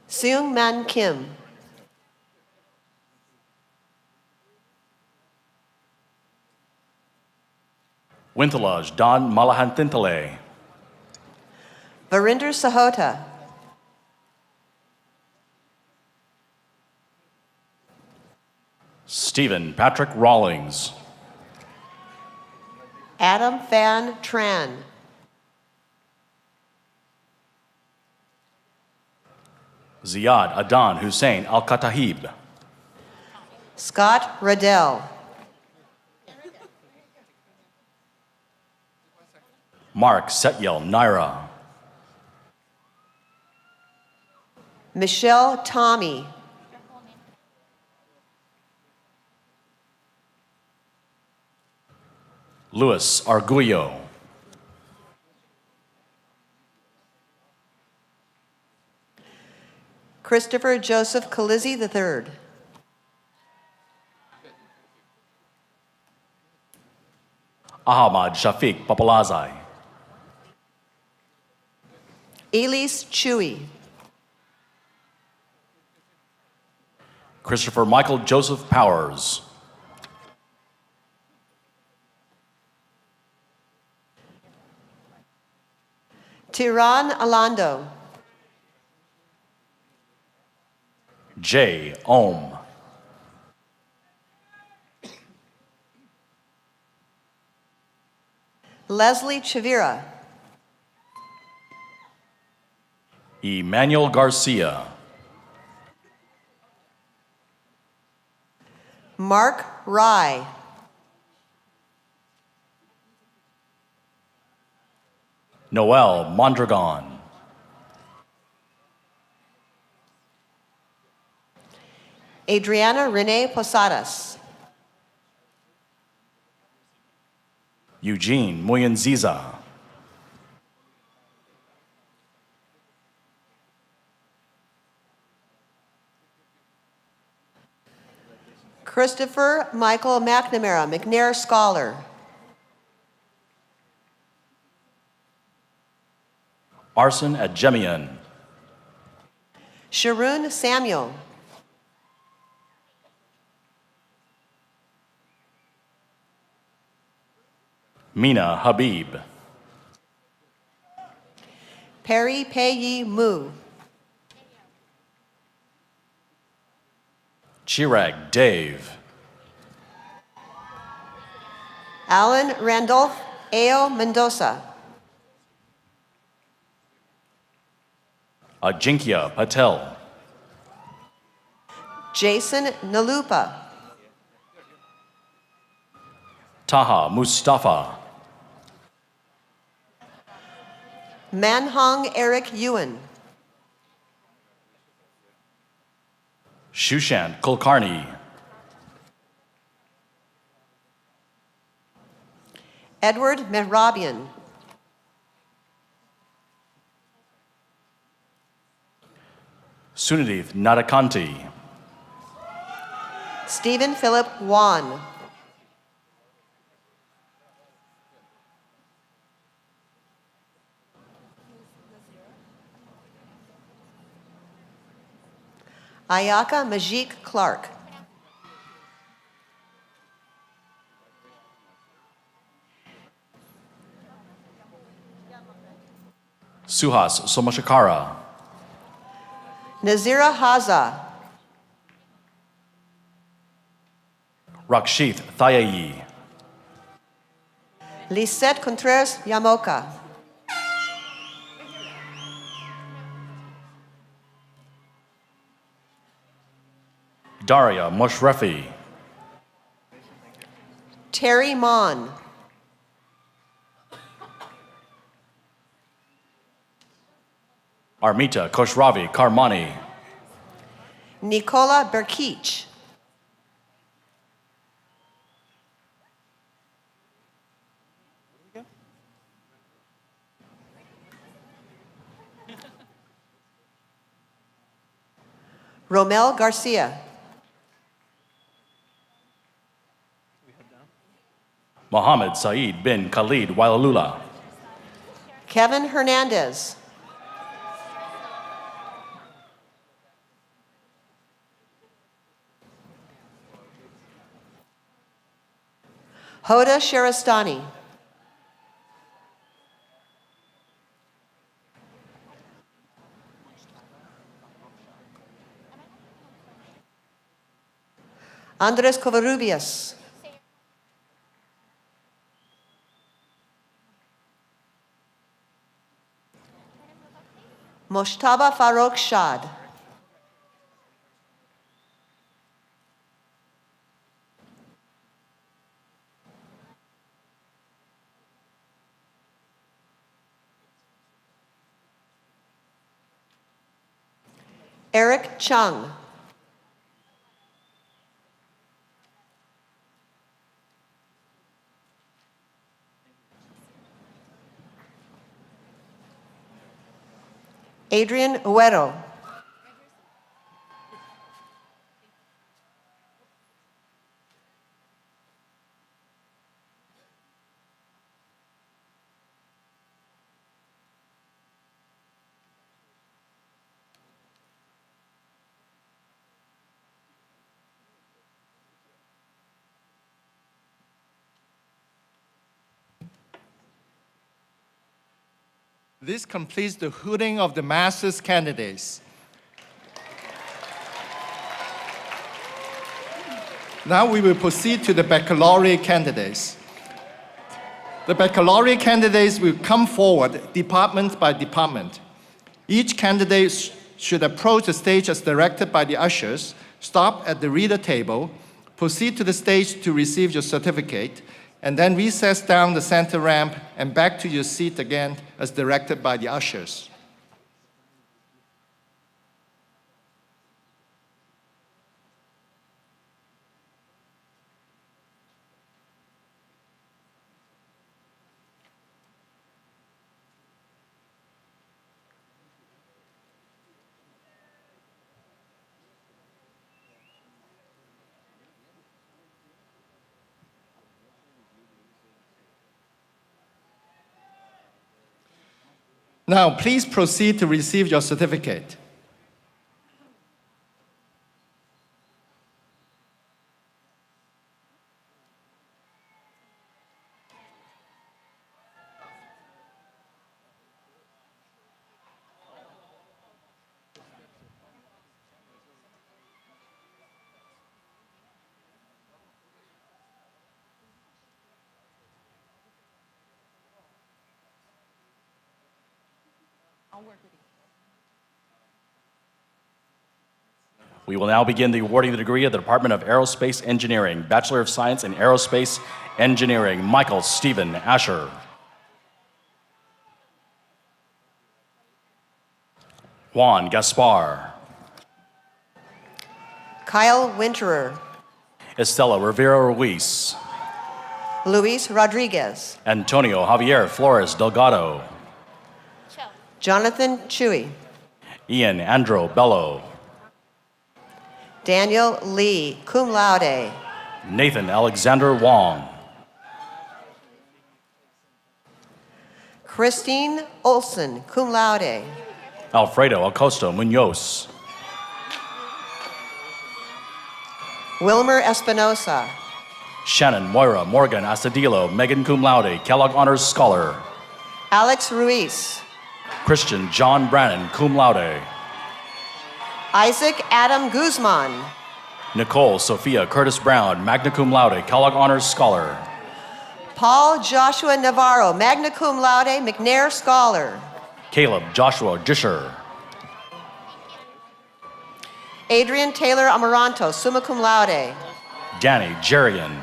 Seung Man Kim. Wintelaj Don Malahantintale. Varinder Sahota. Stephen Patrick Rawlings. Adam Van Tran. Ziad Adan Hussein Al Katahib. Scott Riddell. Mark Setyel Naira. Michelle Tommy. Luis Arguello. Christopher Joseph Kalizzi III. Ahmad Shafiq Papalazai. Elise Chewy. Christopher Michael Joseph Powers. Tiran Alando. J. Ohm. Leslie Chavira. Emmanuel Garcia. Mark Rye. Noel Mondragon. Adriana Renee Posadas. Eugene Muyanziza. Christopher Michael McNamara, McNair Scholar. Arson Adjemian. Sharoon Samuel. Mina Habib. Perry Peyi Mu. Chirag Dave. Alan Randolph Ao Mendoza. Ajinkya Patel. Jason Nalupa. Taha Mustafa. Manhong Eric Ewan. Shushant Kulkarni. Edward Mehrabian. Sunadith Nadakanti. Stephen Philip Wan. Ayaka Majik Clark. Suhas Somashakara. Nazira Haza. Rakshith Thayayi. Lisette Contreras Yamoka. Daria Moshrefi. Terry Mon. Armita Koshravi Karmani. Nicola Berkich. Romel Garcia. Mohammed Saeed bin Khalid Wailalula. Kevin Hernandez. Hoda Sheristani. Andres Covarrubias. Moshtaba Farouk Shad. Eric Chung. Adrian Uero. This completes the hooting of the master's candidates. Now we will proceed to the baccalaureate candidates. The baccalaureate candidates will come forward department by department. Each candidate should approach the stage as directed by the ushers, stop at the reader table, proceed to the stage to receive your certificate, and then recess down the center ramp and back to your seat again as directed by the ushers. Now, please proceed to receive your certificate. We will now begin the awarding the degree of the Department of Aerospace Engineering, Bachelor of Science in Aerospace Engineering, Michael Stephen Asher. Juan Gaspar. Kyle Winterer. Estela Rivera Ruiz. Luis Rodriguez. Antonio Javier Flores Delgado. Jonathan Chewy. Ian Andro Bello. Daniel Lee, cum laude. Nathan Alexander Wong. Christine Olson, cum laude. Alfredo Acosta Munoz. Wilmer Espinosa. Shannon Moira Morgan Astudillo, Megan Cum Laude, Kellogg Honors Scholar. Alex Ruiz. Christian John Brannon, Cum Laude. Isaac Adam Guzman. Nicole Sophia Curtis Brown, Magna Cum Laude, Kellogg Honors Scholar. Paul Joshua Navarro, magna cum laude, McNair Scholar. Caleb Joshua Disher. Adrian Taylor Amaranto, summa cum laude. Danny Jerian.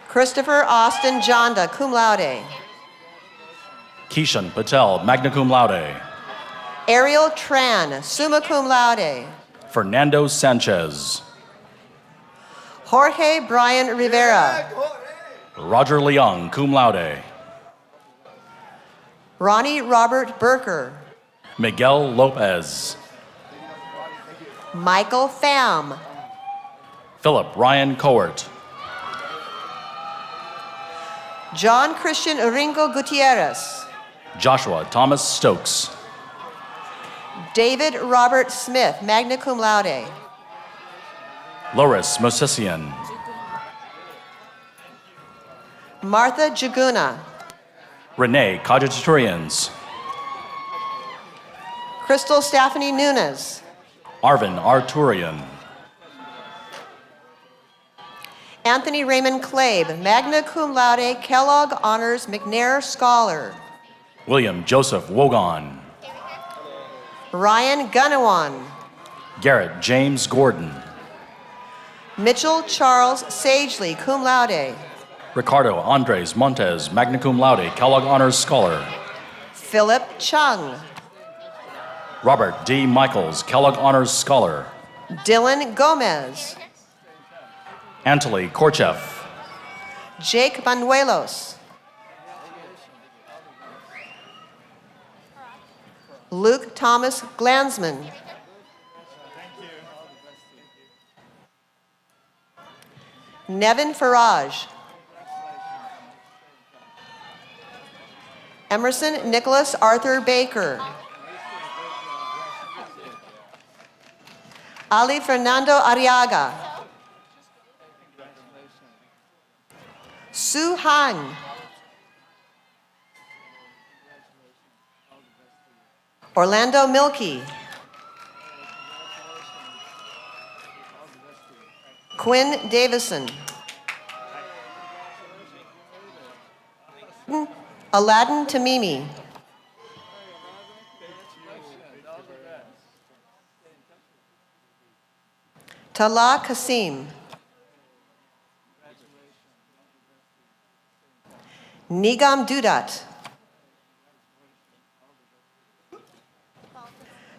Christopher Austin Jonda, cum laude. Keishan Patel, Magna Cum Laude. Ariel Tran, summa cum laude. Fernando Sanchez. Jorge Brian Rivera. Roger Leung, Cum Laude. Ronnie Robert Burker. Miguel Lopez. Michael Pham. Philip Ryan Coert. John Christian Ringo Gutierrez. Joshua Thomas Stokes. David Robert Smith, magna cum laude. Loris Mosesian. Martha Jaguna. Renee Codgeturians. Crystal Stephanie Nunes. Arvin Arturian. Anthony Raymond Clabe, magna cum laude, Kellogg Honors McNair Scholar. William Joseph Wogon. Ryan Gunawan. Garrett James Gordon. Mitchell Charles Sagely, cum laude. Ricardo Andres Montes, Magna Cum Laude, Kellogg Honors Scholar. Philip Chung. Robert D. Michaels, Kellogg Honors Scholar. Dylan Gomez. Anatoly Korchev. Jake Manuelos. Luke Thomas Glansman. Nevin Farage. Emerson Nicholas Arthur Baker. Ali Fernando Arriaga. Sue Han. Orlando Milkey. Quinn Davison. Aladdin Tamimi. Tala Kasim. Nigam Dudat.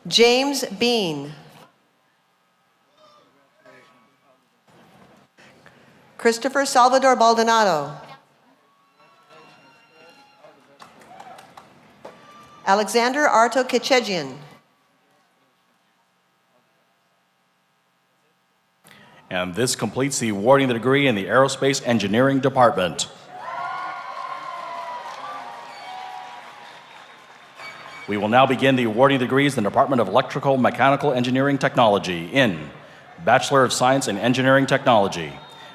James Bean. Christopher Salvador Baldonado. Alexander Arto Kechejian. And this completes the awarding the degree in the Aerospace Engineering Department. We will now begin the awarding degrees in the Department of Electrical Mechanical Engineering Technology in Bachelor of Science in Engineering Technology,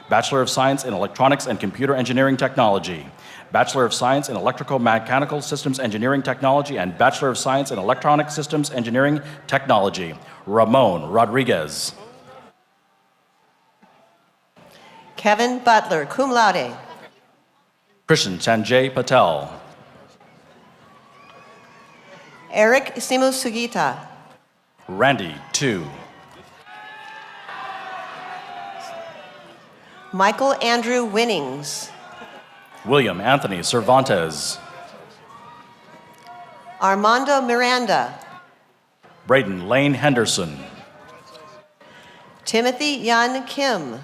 Bachelor of Science in Electronics and Computer Engineering Technology, Bachelor of Science in Electrical Mechanical Systems Engineering Technology, and Bachelor of Science in Electronic Systems Engineering Technology. Ramon Rodriguez. Kevin Butler, cum laude. Christian Sanjay Patel. Eric Simusugita. Randy, 2. Michael Andrew Winnings. William Anthony Cervantes. Armando Miranda. Braden Lane Henderson. Timothy Yan Kim.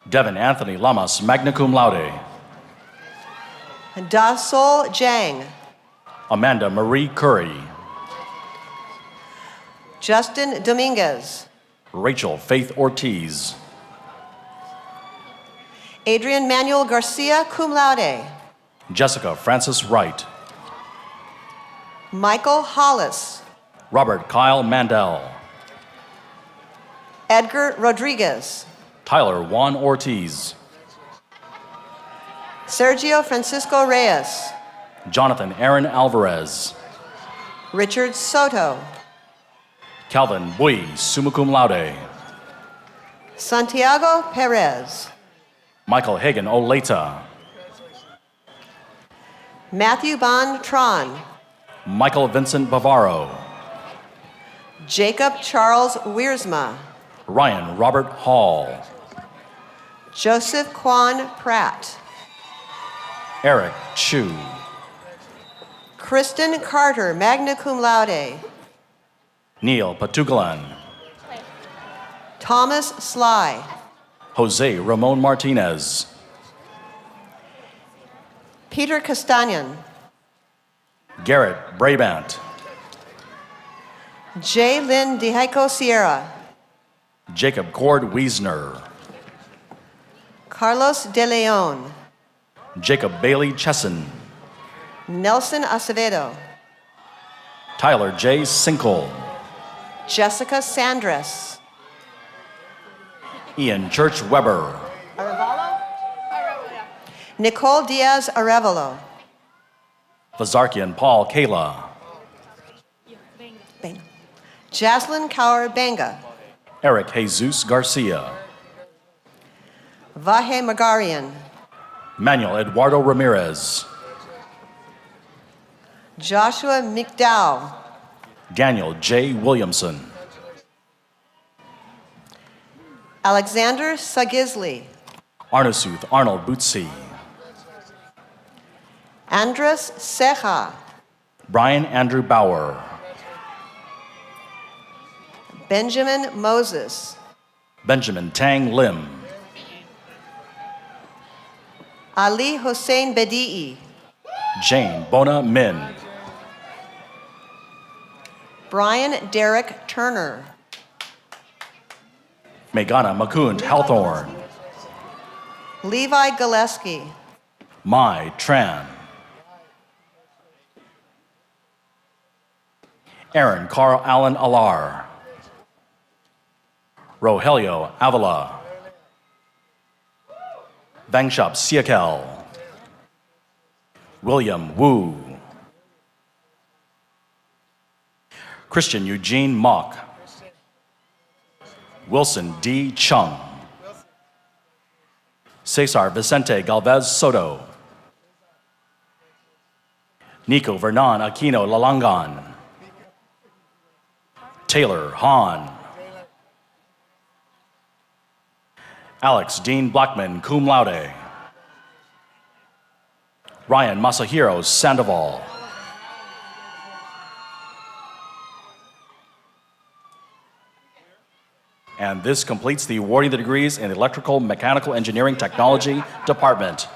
Devin Anthony Lamas, magna cum laude. Da Sol Jang. Amanda Marie Curry. Justin Dominguez. Rachel Faith Ortiz. Adrian Manuel Garcia, cum laude. Jessica Francis Wright. Michael Hollis. Robert Kyle Mandel. Edgar Rodriguez. Tyler Juan Ortiz. Sergio Francisco Reyes. Jonathan Aaron Alvarez. Richard Soto. Calvin Bui, summa cum laude. Santiago Perez. Michael Hagan Oleta. Matthew Bon Tron. Michael Vincent Bavaro. Jacob Charles Wiersma. Ryan Robert Hall. Joseph Quan Pratt. Eric Chu. Kristen Carter, magna cum laude. Neil Patugalan. Thomas Sly. Jose Ramon Martinez. Peter Castanyan. Garrett Brabant. J. Lynn DeHico Sierra. Jacob Cord Wiesner. Carlos De Leon. Jacob Bailey Chesson. Nelson Acevedo. Tyler J. Sinkle. Jessica Sandres. Ian Church Weber. Nicole Diaz Arevalo. Vazarkian Paul Kayla. Jaslyn Kaur Benga. Eric Jesus Garcia. Vahe Magarian. Manuel Eduardo Ramirez. Joshua McDowell. Daniel J. Williamson. Alexander Sagisley. Arnasuth Arnold Bootsy. Andres Ceja. Brian Andrew Bauer. Benjamin Moses. Benjamin Tang Lim. Ali Hossein Bedi'i. Jane Bona Min. Brian Derek Turner. Megana Makund Hawthorne. Levi Gillespie. Mai Tran. Aaron Carl Allen Alar. Rogelio Avila. Vangshop Siakel. William Wu. Christian Eugene Mock. Wilson D. Chung. Cesar Vicente Galvez Soto. Nico Vernon Aquino Lalangan. Taylor Hahn. Alex Dean Blackman, cum laude. Ryan Masahiro Sandoval. And this completes the awarding the degrees in the Electrical Mechanical Engineering Technology Department.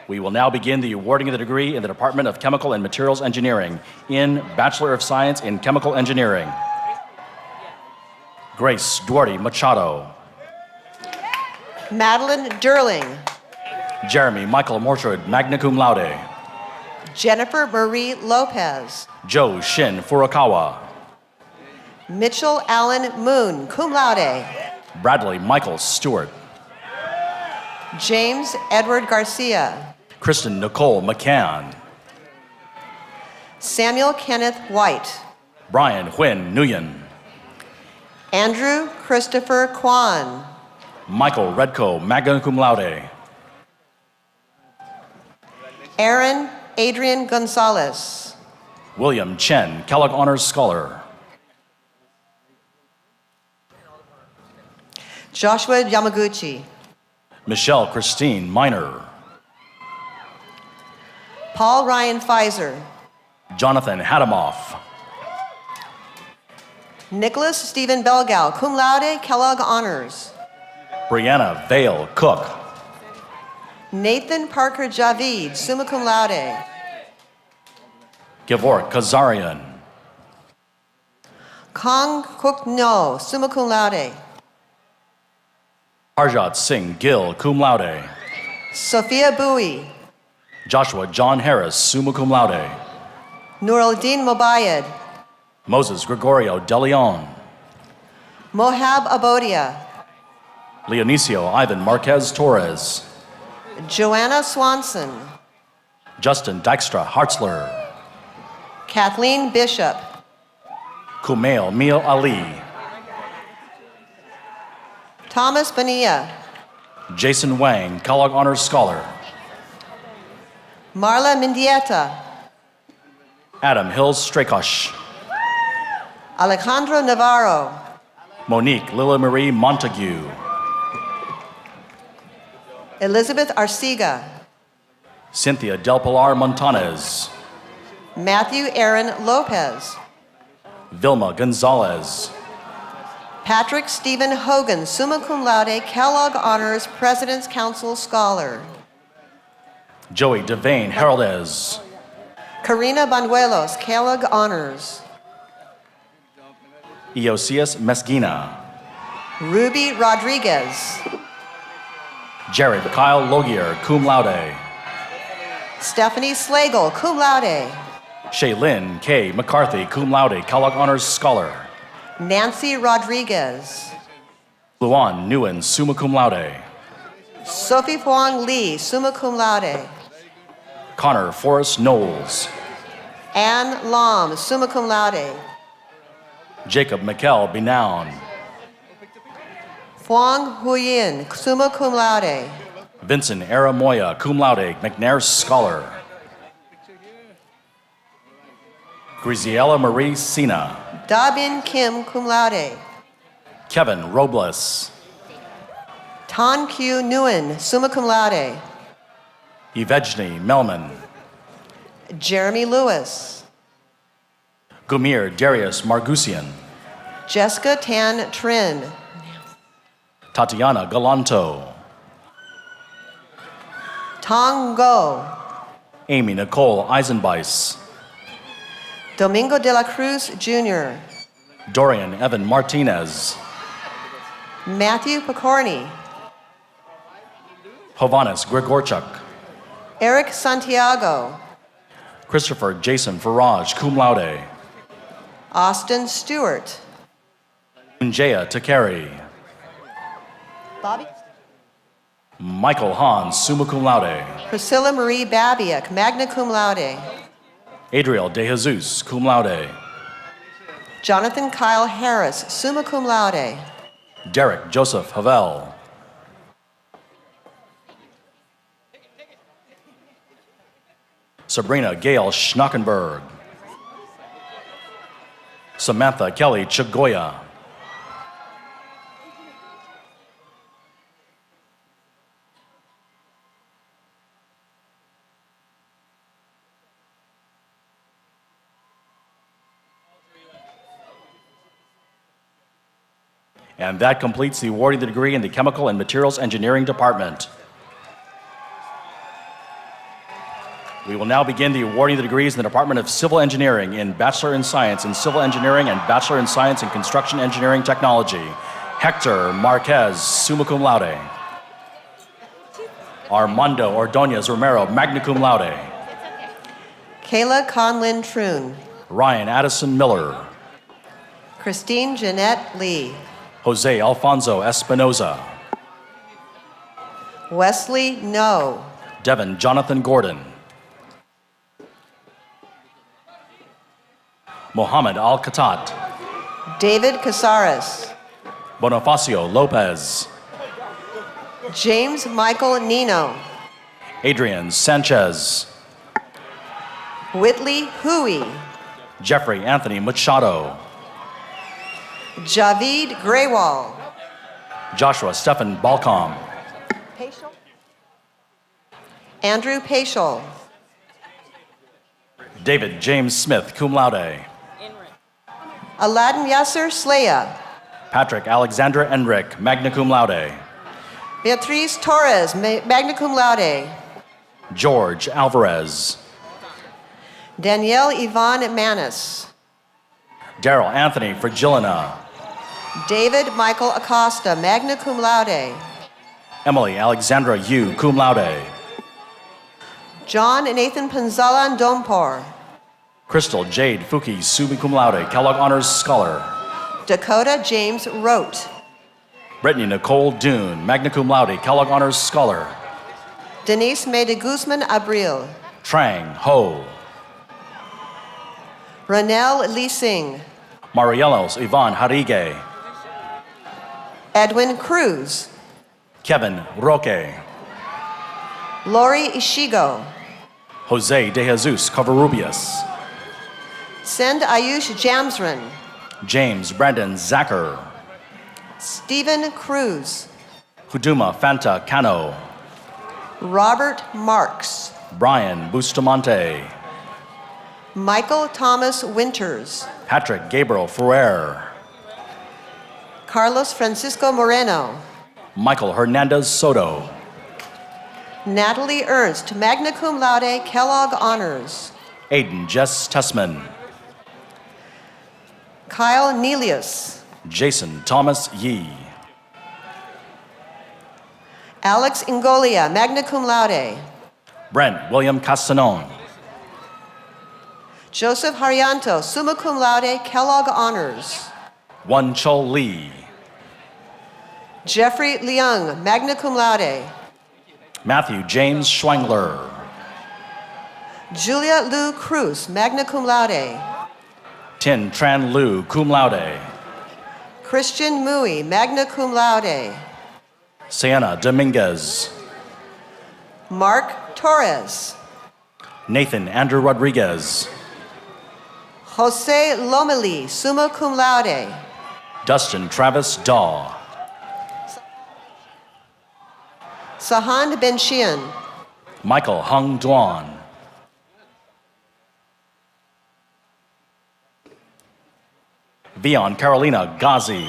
We will now begin the awarding of the degree in the Department of Chemical and Materials Engineering in Bachelor of Science in Chemical Engineering. Grace Duarte Machado. Madeline Durling. Jeremy Michael Mortrude, magna cum laude. Jennifer Marie Lopez. Joe Shin Furukawa. Mitchell Allen Moon, cum laude. Bradley Michael Stewart. James Edward Garcia. Kristen Nicole McCann. Samuel Kenneth White. Brian Huynh Nguyen. Andrew Christopher Kwan. Michael Redco, magna cum laude. Aaron Adrian Gonzalez. William Chen, Kellogg Honors Scholar. Joshua Yamaguchi. Michelle Christine Miner. Paul Ryan Pfizer. Jonathan Hadamoff. Nicholas Stephen Belgau, cum laude, Kellogg Honors. Brianna Vale Cook. Nathan Parker Javid, summa cum laude. Gevork Kazarian. Kong Kuk No, summa cum laude. Harjot Singh Gill, cum laude. Sophia Bowie. Joshua John Harris, summa cum laude. Nuruddin Mobayed. Moses Gregorio De Leon. Mohab Abodia. Leonicio Ivan Marquez Torres. Joanna Swanson. Justin Dykstra Hartzler. Kathleen Bishop. Kumail Mil Ali. Thomas Bonilla. Jason Wang, Kellogg Honors Scholar. Marla Mendieta. Adam Hills Strakosh. Alejandro Navarro. Monique Lila Marie Montague. Elizabeth Arcega. Cynthia Del Pilar Montanez. Matthew Aaron Lopez. Vilma Gonzalez. Patrick Stephen Hogan, summa cum laude, Kellogg Honors President's Council Scholar. Joey Devane Heraldez. Karina Banuelos, Kellogg Honors. Eosius Mesquina. Ruby Rodriguez. Jared Kyle Logier, cum laude. Stephanie Slagle, cum laude. Shaylin K. McCarthy, cum laude, Kellogg Honors Scholar. Nancy Rodriguez. Luan Nguyen, summa cum laude. Sophie Huang Lee, summa cum laude. Connor Forrest Knowles. Anne Lom, summa cum laude. Jacob Mikkel Binown. Huang Huyin, summa cum laude. Vincent Aramoya, cum laude, McNair Scholar. Griziella Marie Sina. Dabin Kim, cum laude. Kevin Robles. Tan Q Nguyen, summa cum laude. Yvegeny Melman. Jeremy Lewis. Gumir Darius Margusian. Jessica Tan Trin. Tatiana Galanto. Tong Go. Amy Nicole Eisenbeis. Domingo de la Cruz Jr. Dorian Evan Martinez. Matthew Picorni. Hovannes Gregorchuk. Eric Santiago. Christopher Jason Faraj, cum laude. Austin Stewart. Unjaya Takeri. Bobby. Michael Hahn, summa cum laude. Priscilla Marie Babiak, magna cum laude. Adriel De Jesus, cum laude. Jonathan Kyle Harris, summa cum laude. Derek Joseph Havel. Sabrina Gail Schnockenberg. Samantha Kelly Chagoya. And that completes the awarding the degree in the Chemical and Materials Engineering Department. We will now begin the awarding the degrees in the Department of Civil Engineering in Bachelor in Science in Civil Engineering and Bachelor in Science in Construction Engineering Technology. Hector Marquez, summa cum laude. Armando Ordonez Romero, magna cum laude. Kayla Conlin Troon. Ryan Addison Miller. Christine Jeanette Lee. Jose Alfonso Espinoza. Wesley No. Devin Jonathan Gordon. Mohammed Al-Khatat. David Casares. Bonifacio Lopez. James Michael Nino. Adrian Sanchez. Whitley Hui, Jeffrey Anthony Machado, Javid Graywall, Joshua Stephan Balcom, Andrew Paschal, David James Smith, cum laude, Aladdin Yasser Slaya, Patrick Alexander Enric, magna cum laude, Beatriz Torres, magna cum laude, George Alvarez, Danielle Yvonne Manis, Daryl Anthony Fragilina, David Michael Acosta, magna cum laude, Emily Alexandra Yu, cum laude, John Nathan Panzalan Dompor, Crystal Jade Fuki, summa cum laude, Kellogg Honors Scholar, Dakota James Rote, Brittany Nicole Dune, magna cum laude, Kellogg Honors Scholar, Denise May de Guzman Abril, Trang Ho, Ranel Lee Singh, Marielos Ivan Harige, Edwin Cruz, Kevin Roque, Lori Ishigo, Jose De Jesus Covarrubias, Send Ayush Jamsran, James Brandon Zacher, Stephen Cruz, Huduma Fanta Cano, Robert Marks, Brian Bustamante, Michael Thomas Winters, Patrick Gabriel Ferrer, Carlos Francisco Moreno, Michael Hernandez Soto, Natalie Ernst, magna cum laude, Kellogg Honors, Aiden Jess Tessman, Kyle Nelius, Jason Thomas Yee, Alex Ingolia, magna cum laude, Brent William Castanon, Joseph Harianto, summa cum laude, Kellogg Honors, Won Chol Lee, Jeffrey Leung, magna cum laude, Matthew James Schwengler, Julia Lu Cruz, magna cum laude, Tin Tran Lu, cum laude, Christian Mui, magna cum laude, Sienna Dominguez, Mark Torres, Nathan Andrew Rodriguez, Jose Lomeli, summa cum laude, Dustin Travis Daw, Sahan Benshian, Michael Hung Duan, Vion Carolina Ghazi,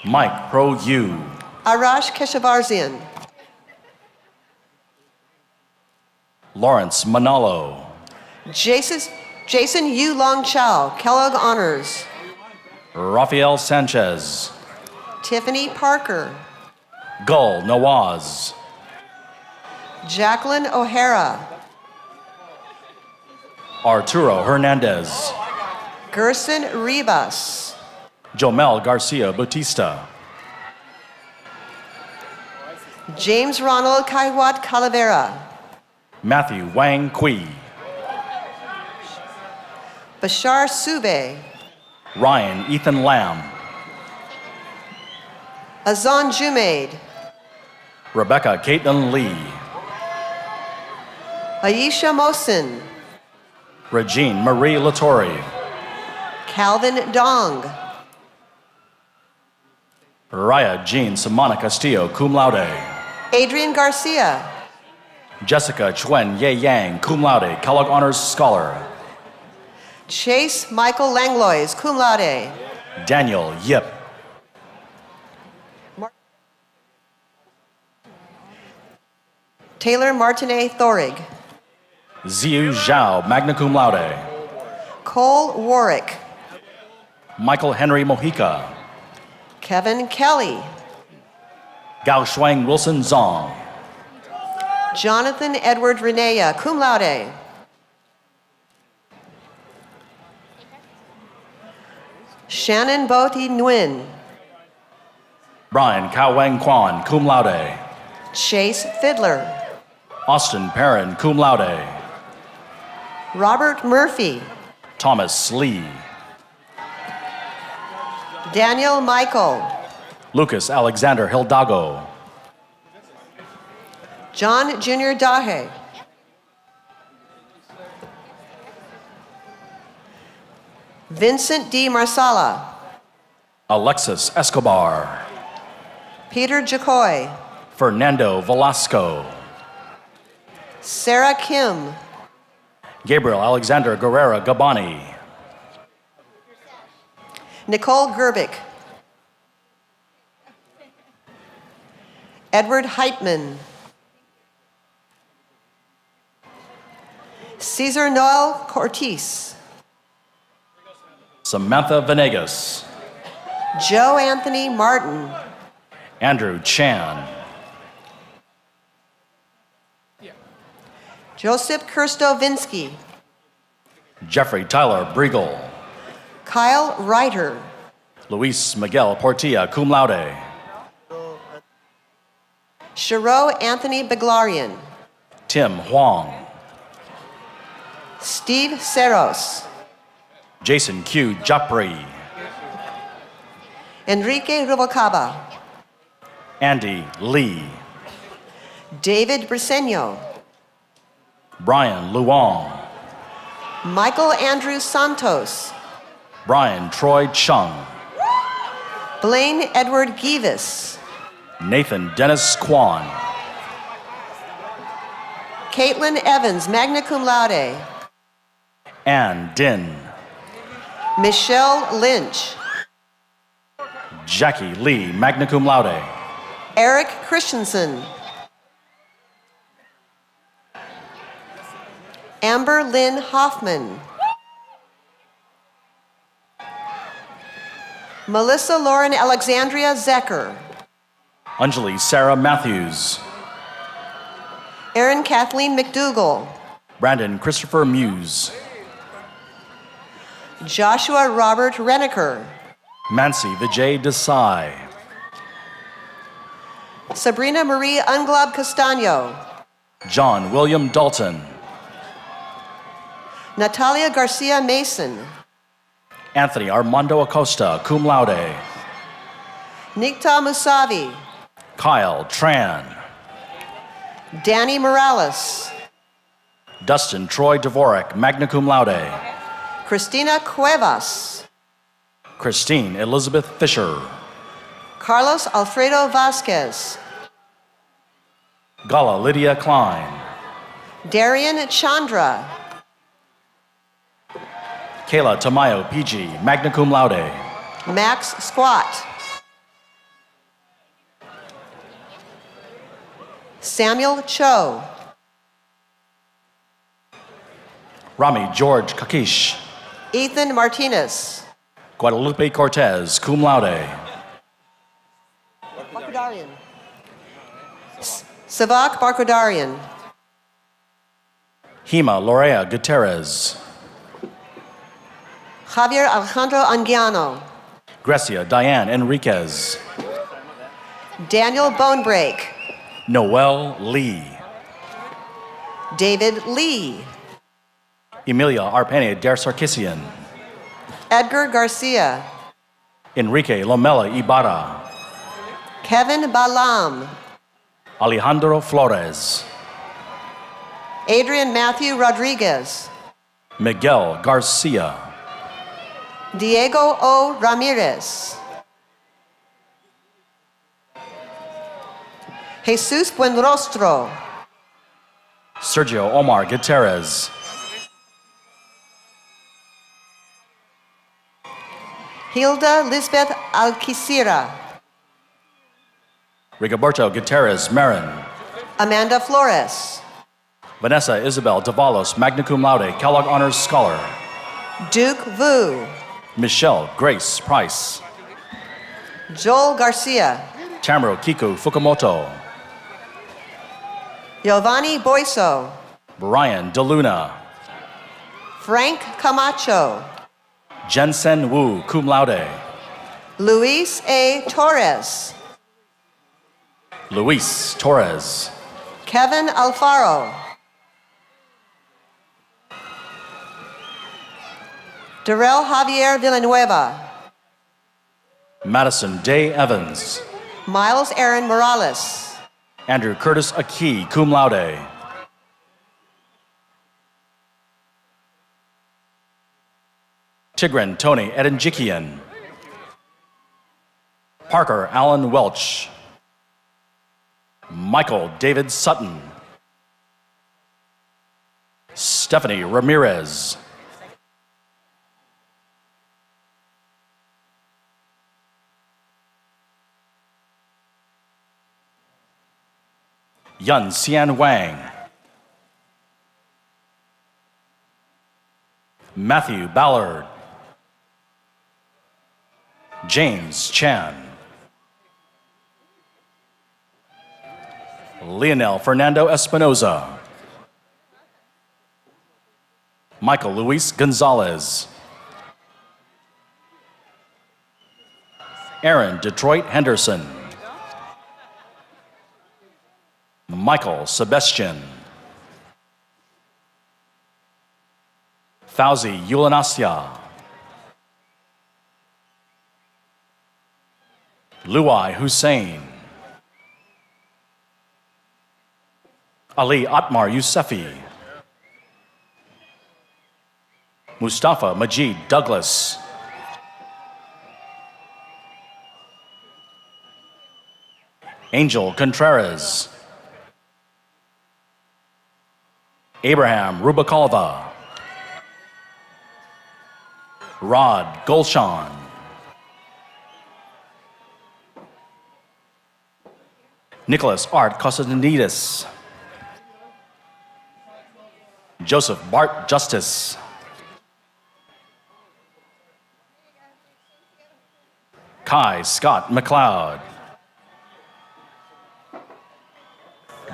Mike Pro Yu, Arash Keshavarzian, Lawrence Manalo, Jason Yu Long Chow, Kellogg Honors, Rafael Sanchez, Tiffany Parker, Gul Nawaz, Jacqueline O'Hara, Arturo Hernandez, Gerson Ribas, Jomel Garcia Bautista, James Ronald Kaiwat Calavera, Matthew Wang Kui, Bashar Sube, Ryan Ethan Lamb, Azan Jumaid, Rebecca Caitlin Lee, Aisha Mosin, Regine Marie Latorre, Calvin Dong, Raya Jean Samana Castillo, cum laude, Adrian Garcia, Jessica Chuen Ye Yang, cum laude, Kellogg Honors Scholar, Chase Michael Langlois, cum laude, Daniel Yip, Taylor Martinet Thorig, Ziyu Zhao, magna cum laude, Cole Warwick, Michael Henry Mojica, Kevin Kelly, Gao Shuang Wilson Zong, Jonathan Edward Renea, cum laude, Shannon Boti Nguyen, Brian Kao Wang Quan, cum laude, Chase Fiddler, Austin Perrin, cum laude, Robert Murphy, Thomas Lee, Daniel Michael, Lucas Alexander Hildago, John Jr. Dahe, Vincent D. Marsala, Alexis Escobar, Peter Jacoy, Fernando Velasco, Sarah Kim, Gabriel Alexander Guerrera Gabani, Nicole Gerbic, Edward Heitman, Cesar Noel Cortez, Samantha Venegas, Joe Anthony Martin, Andrew Chan, Joseph Kirstovinsky, Jeffrey Tyler Briegel, Kyle Reiter, Luis Miguel Portilla, cum laude, Shiro Anthony Beglarian, Tim Huang, Steve Seros, Jason Q. Japri, Enrique Rubalcaba, Andy Lee, David Briseño, Brian Luong, Michael Andrew Santos, Brian Troy Chung, Blaine Edward Gievis, Nathan Dennis Kwan, Caitlin Evans, magna cum laude, Ann Din, Michelle Lynch, Jackie Lee, magna cum laude, Eric Christensen, Amber Lynn Hoffman, Melissa Lauren Alexandria Zecker, Anjali Sarah Matthews, Erin Kathleen McDougall, Brandon Christopher Muse, Joshua Robert Reneker, Mansi Vijay Desai, Sabrina Marie Unglob Castaño, John William Dalton, Natalia Garcia Mason, Anthony Armando Acosta, cum laude, Nikta Musavi, Kyle Tran, Danny Morales, Dustin Troy Dvorak, magna cum laude, Cristina Cuevas, Christine Elizabeth Fisher, Carlos Alfredo Vasquez, Gala Lydia Klein, Darian Chandra, Kayla Tamayo PG, magna cum laude, Max Squat, Samuel Cho, Rami George Kakish, Ethan Martinez, Guadalupe Cortez, cum laude, Barkudarian, Savak Barkudarian, Hima Lorea Gutierrez, Javier Alejandro Anguiano, Grecia Diane Enriquez, Daniel Bonebreak, Noel Lee, David Lee, Emilia Arpene Der Sarkisian, Edgar Garcia, Enrique Lomela Ibarra, Kevin Balam, Alejandro Flores, Adrian Matthew Rodriguez, Miguel Garcia, Diego O. Ramirez, Jesus Buenrostro, Sergio Omar Gutierrez, Hilda Lisbeth Alquicira, Rigoberto Gutierrez Marin, Amanda Flores, Vanessa Isabel Davalos, magna cum laude, Kellogg Honors Scholar, Duke Vu, Michelle Grace Price, Joel Garcia, Tamaro Kiku Fukumoto, Giovanni Boiso, Brian DeLuna, Frank Camacho, Jensen Wu, cum laude, Luis A. Torres, Luis Torres, Kevin Alfaro, Darrell Javier Villanueva, Madison Day Evans, Miles Aaron Morales, Andrew Curtis Aki, cum laude, Tigran Tony Edinjikian. Parker Allen Welch. Michael David Sutton. Stephanie Ramirez. Yun Xian Wang. Matthew Ballard. James Chan. Leonel Fernando Espinoza. Michael Luis Gonzalez. Aaron Detroit Henderson. Michael Sebastian. Fauzi Yulanasya. Luai Hussein. Ali Atmar Yousefi. Mustafa Majid Douglas. Angel Contreras. Abraham Rubakalva. Rod Gulshan. Nicholas Art Costantidis. Joseph Bart Justice. Kai Scott McLeod.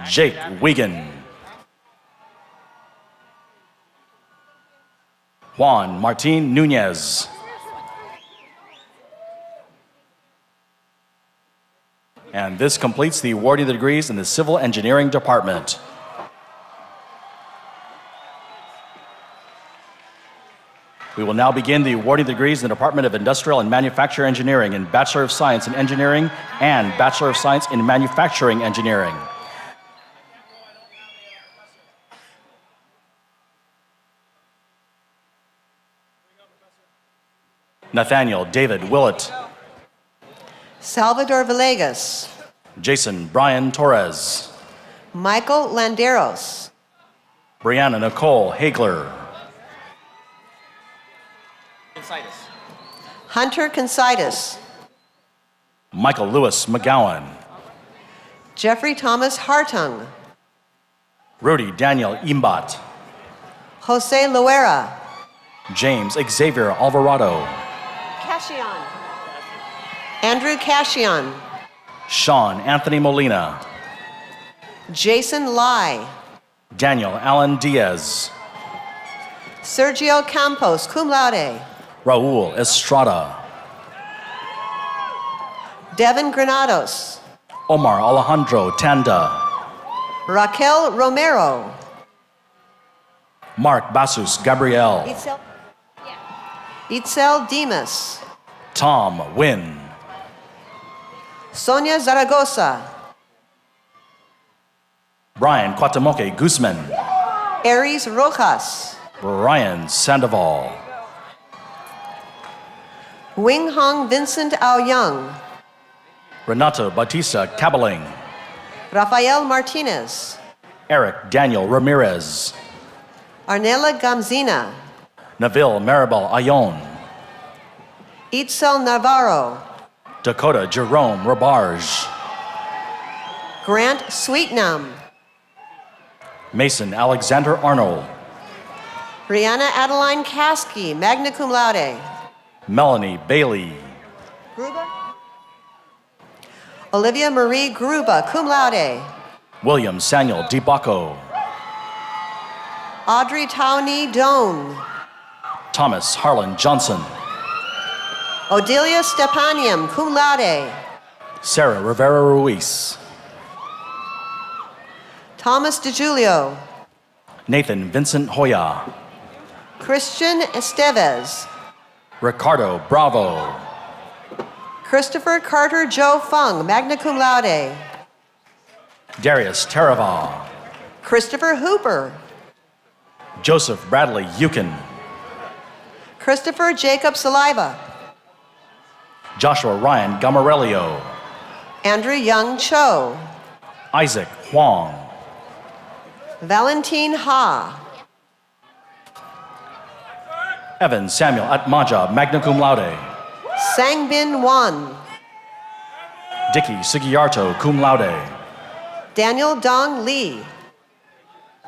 Jake Wiegand. Juan Martin Nunez. And this completes the awarding of the degrees in the Civil Engineering Department. We will now begin the awarding of the degrees in the Department of Industrial and Manufacturing Engineering in Bachelor of Science in Engineering and Bachelor of Science in Manufacturing Engineering. Nathaniel David Willett. Salvador Villegas. Jason Brian Torres. Michael Landeros. Brianna Nicole Hagler. Hunter Consitis. Michael Lewis McGowan. Jeffrey Thomas Hartung. Rudy Daniel Imbat. Jose Loera. James Xavier Alvarado. Cashion. Andrew Cashion. Sean Anthony Molina. Jason Lai. Daniel Allen Diaz. Sergio Campos, cum laude. Raul Estrada. Devin Granados. Omar Alejandro Tanda. Raquel Romero. Mark Basus Gabriel. Itzel Dimas. Tom Wynn. Sonia Zaragoza. Brian Quatamoke Guzman. Aries Rojas. Brian Sandoval. Wing Hong Vincent Ao Young. Renato Batista Cabeling. Rafael Martinez. Eric Daniel Ramirez. Arnella Gamzina. Nabil Maribel Ayon. Itzel Navarro. Dakota Jerome Rabarge. Grant Sweetnam. Mason Alexander Arnold. Brianna Adeline Kasky, magna cum laude. Melanie Bailey. Gruba. Olivia Marie Gruba, cum laude. William Samuel DiBacco. Audrey Tawney Doan. Thomas Harlan Johnson. Odelia Stepanium, cum laude. Sarah Rivera Ruiz. Thomas DeJulio. Nathan Vincent Hoya. Christian Estevez. Ricardo Bravo. Christopher Carter Joe Fung, magna cum laude. Darius Taraval. Christopher Hooper. Joseph Bradley Yukin. Christopher Jacob Saliva. Joshua Ryan Gamarelio. Andrew Young Cho. Isaac Huang. Valentine Ha. Evan Samuel Atmaja, magna cum laude. Sangbin Wan. Dicky Sugiarto, cum laude. Daniel Dong Lee.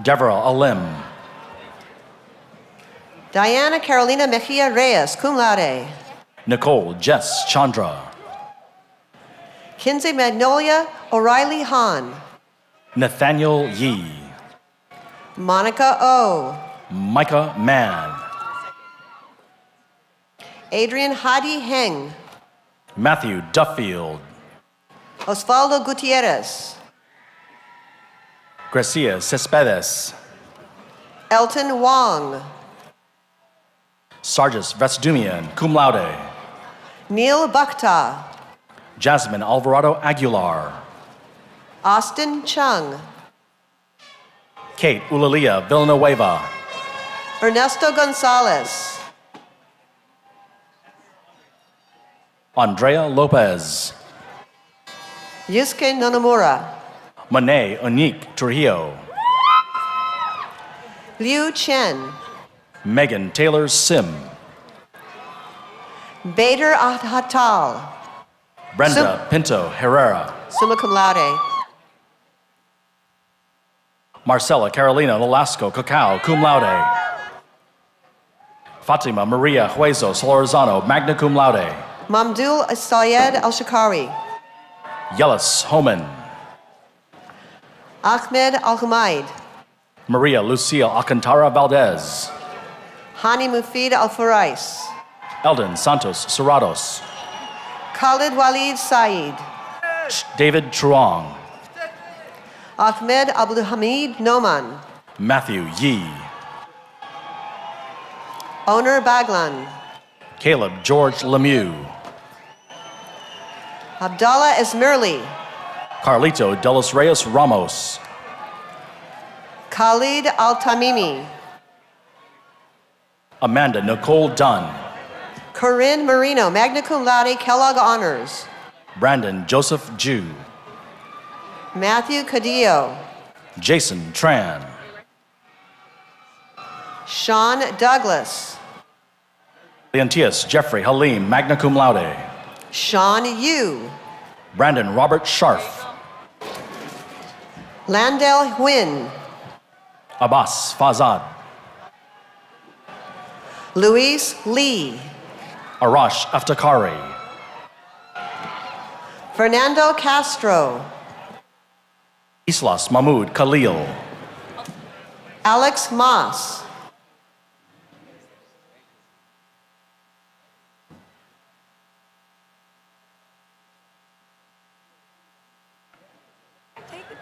Deborah Alim. Diana Carolina Mejia Reyes, cum laude. Nicole Jess Chandra. Kinsey Magnolia O'Reilly Han. Nathaniel Yee. Monica O. Micah Mann. Adrian Hadi Heng. Matthew Duffield. Osvaldo Gutierrez. Gracia Cespedes. Elton Wong. Sargis Vetsudumian, cum laude. Neil Bhakta. Jasmine Alvarado Aguilar. Austin Chung. Kate Ulalia Villanueva. Ernesto Gonzalez. Andrea Lopez. Yusuke Nonomura. Monet Unique Trujillo. Liu Chen. Megan Taylor Sim. Bader Hatal. Brenda Pinto Herrera. Summa cum laude. Marcela Carolina Nolasco Cacao, cum laude. Fatima Maria Hueso Solorzano, magna cum laude. Mamdul Sayed Al-Shakari. Yelis Homan. Ahmed Al-Humaid. Maria Lucille Alcantara Valdez. Hani Mufid Al-Furais. Eldon Santos Serratos. Khalid Walid Saeed. David Truong. Ahmed Abdulhamid Noman. Matthew Yee. Owner Baglan. Caleb George Lemieux. Abdallah Esmerli. Carlito de los Reyes Ramos. Khalid Al-Tamimi. Amanda Nicole Dunn. Corinne Marino, magna cum laude, Kellogg Honors. Brandon Joseph Jew. Matthew Cadillo. Jason Tran. Sean Douglas. Leontius Jeffrey Halim, magna cum laude. Sean Yu. Brandon Robert Scharf. Landell Huynh. Abbas Fazad. Luis Lee. Arash Aftakari. Fernando Castro. Islas Mahmoud Khalil. Alex Moss.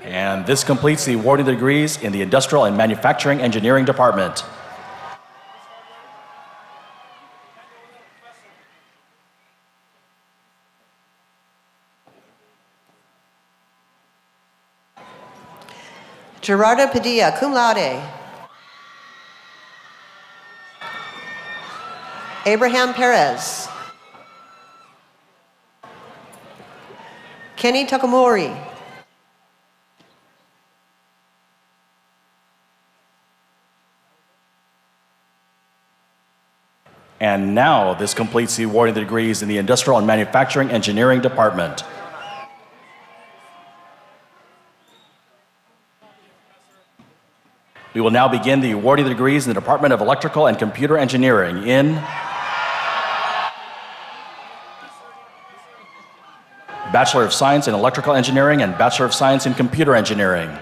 And this completes the awarding of the degrees in the Industrial and Manufacturing Engineering Department. Gerardo Padilla, cum laude. Abraham Perez. Kenny Takamori. And now this completes the awarding of the degrees in the Industrial and Manufacturing Engineering Department. We will now begin the awarding of the degrees in the Department of Electrical and Computer Engineering in Bachelor of Science in Electrical Engineering and Bachelor of Science in Computer Engineering.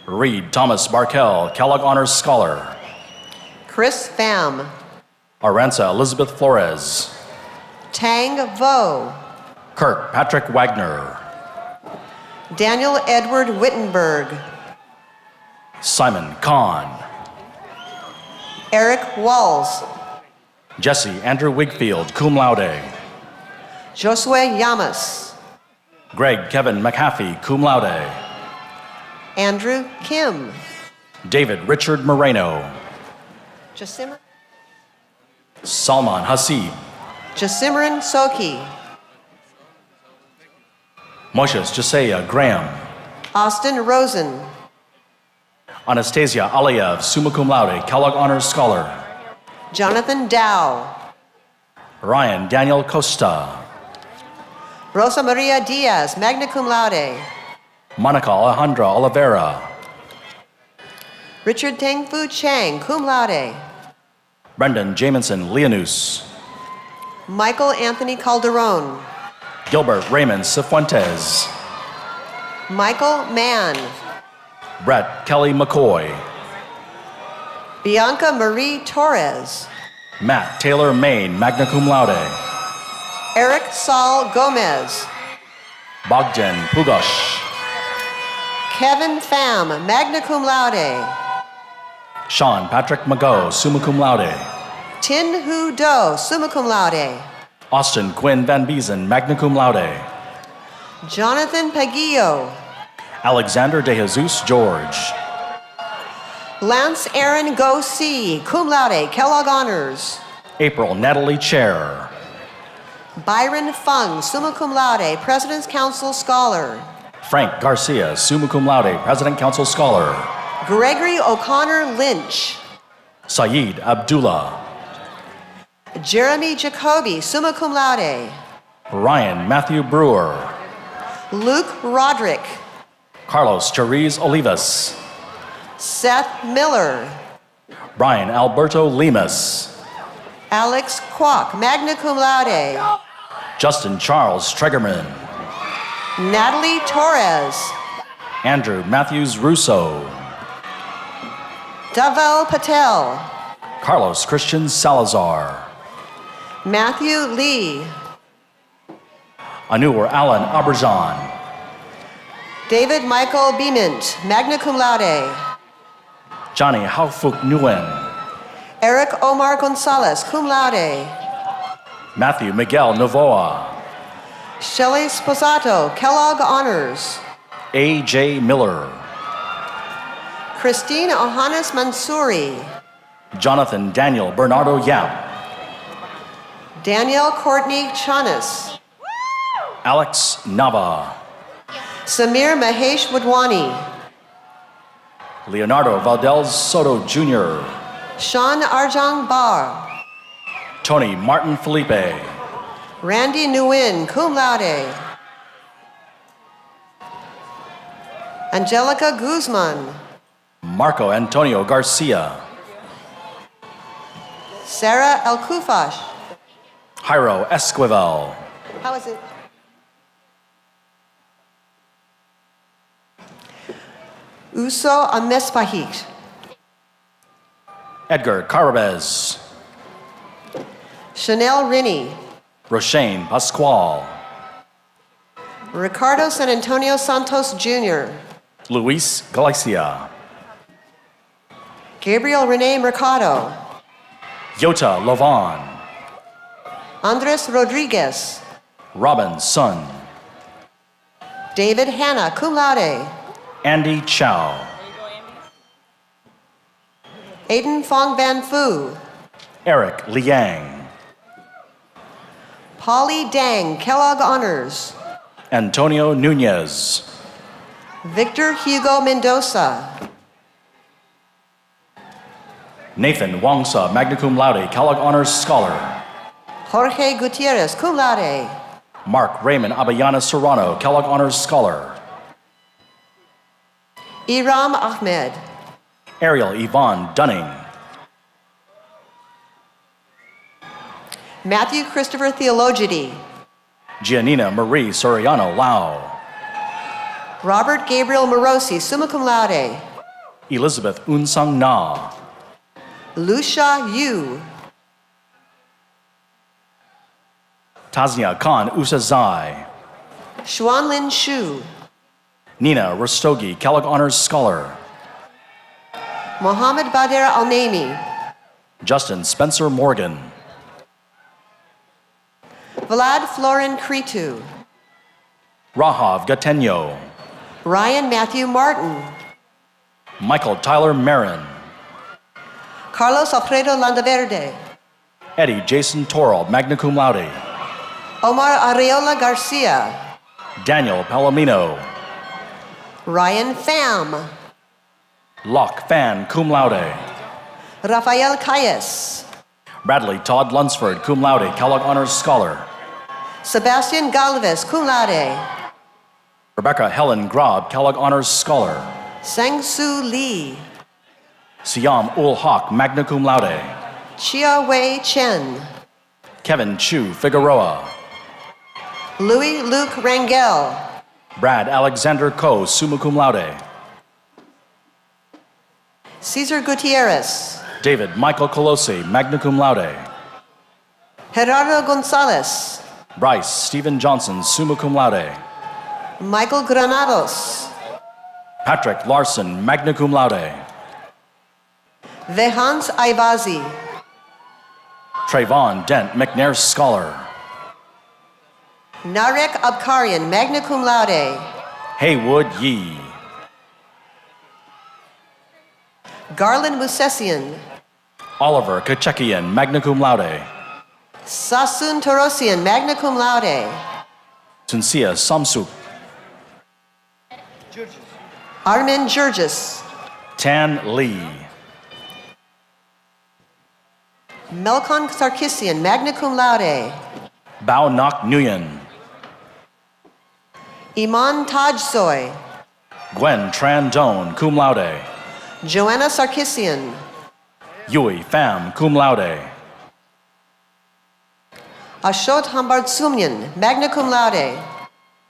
Reed Thomas Barkell, Kellogg Honors Scholar. Chris Pham. Aranza Elizabeth Flores. Tang Vo. Kirk Patrick Wagner. Daniel Edward Wittenberg. Simon Kahn. Eric Walls. Jesse Andrew Wigfield, cum laude. Josue Yamas. Greg Kevin McAfee, cum laude. Andrew Kim. David Richard Moreno. Salman Hasib. Jasimran Soki. Moshes Jasaya Graham. Austin Rosen. Anastasia Aliyev, summa cum laude, Kellogg Honors Scholar. Jonathan Dow. Ryan Daniel Costa. Rosa Maria Diaz, magna cum laude. Monica Alejandra Oliveira. Richard Tengfu Chang, cum laude. Brendan Jamison Leonus. Michael Anthony Calderon. Gilbert Raymond Cifuentes. Michael Mann. Brett Kelly McCoy. Bianca Marie Torres. Matt Taylor Main, magna cum laude. Eric Saul Gomez. Bogdan Pugosh. Kevin Pham, magna cum laude. Sean Patrick Mago, summa cum laude. Tin Hu Do, summa cum laude. Austin Quinn Van Biesen, magna cum laude. Jonathan Paguillo. Alexander De Jesus George. Lance Aaron Go C, cum laude, Kellogg Honors. April Natalie Chair. Byron Fung, summa cum laude, President's Council Scholar. Frank Garcia, summa cum laude, President Council Scholar. Gregory O'Connor Lynch. Saeed Abdullah. Jeremy Jacoby, summa cum laude. Ryan Matthew Brewer. Luke Roderick. Carlos Chariz Olivas. Seth Miller. Brian Alberto Lemus. Alex Kwok, magna cum laude. Justin Charles Tregerman. Natalie Torres. Andrew Matthews Russo. Dhaval Patel. Carlos Christian Salazar. Matthew Lee. Anur Alan Aberjan. David Michael Beamont, magna cum laude. Johnny Haufuk Nguyen. Eric Omar Gonzalez, cum laude. Matthew Miguel Novoa. Shelley Sposato, Kellogg Honors. A.J. Miller. Christine Ohanas Mansouri. Jonathan Daniel Bernardo Yap. Danielle Courtney Chanas. Alex Nava. Samir Mahesh Wadwani. Leonardo Valdez Soto Jr. Sean Arjang Bar. Tony Martin Felipe. Randy Nguyen, cum laude. Angelica Guzman. Marco Antonio Garcia. Sarah El Kufash. Jairo Esquivel. How is it? Uso Amespahit. Edgar Carabez. Chanel Rinnie. Roshane Pascual. Ricardo San Antonio Santos Jr. Luis Galicia. Gabriel Rene Mercado. Yota Lovan. Andres Rodriguez. Robin Sun. David Hanna, cum laude. Andy Chow. Aiden Fong Van Fu. Eric Liang. Polly Dang, Kellogg Honors. Antonio Nunez. Victor Hugo Mendoza. Nathan Wangsa, magna cum laude, Kellogg Honors Scholar. Jorge Gutierrez, cum laude. Mark Raymond Abayana Serrano, Kellogg Honors Scholar. Iram Ahmed. Ariel Yvonne Dunning. Matthew Christopher Theologidi. Giannina Marie Soriano Lau. Robert Gabriel Morosi, summa cum laude. Elizabeth Unsang Na. Lucia Yu. Taznia Khan Usazai. Xuanlin Shu. Nina Rastogi, Kellogg Honors Scholar. Mohammed Bader Al-Naimi. Justin Spencer Morgan. Vlad Florin Kritu. Rahav Gateno. Ryan Matthew Martin. Michael Tyler Marin. Carlos Alfredo Landaverde, Eddie Jason Torrell, magna cum laude. Omar Areola Garcia, Daniel Palomino. Ryan Pham, Locke Fan, cum laude. Rafael Calles, Bradley Todd Lunsford, cum laude, Kellogg Honors Scholar. Sebastian Galvez, cum laude, Rebecca Helen Grob, Kellogg Honors Scholar. Sang-Soo Lee, Siam Ul Haq, magna cum laude. Chia Wei Chen, Kevin Chu Figueroa. Louis Luke Rangel, Brad Alexander Coe, summa cum laude. Cesar Gutierrez, David Michael Colosi, magna cum laude. Gerardo Gonzalez, Bryce Stephen Johnson, summa cum laude. Michael Granados, Patrick Larson, magna cum laude. Vehans Aivazi, Trayvon Dent, McNair Scholar. Narek Abkarian, magna cum laude, Haywood Yee. Garland Musesian, Oliver Kachekian, magna cum laude. Sasun Torosian, magna cum laude, Tunsia Samsuk. Armin Jurgis, Tan Lee. Melkon Sarkisian, magna cum laude, Bao Nok Nguyen. Iman Tajsoy, Gwen Tran Doan, cum laude. Joanna Sarkisian, Yui Pham, cum laude. Ashot Hambardsumyan, magna cum laude,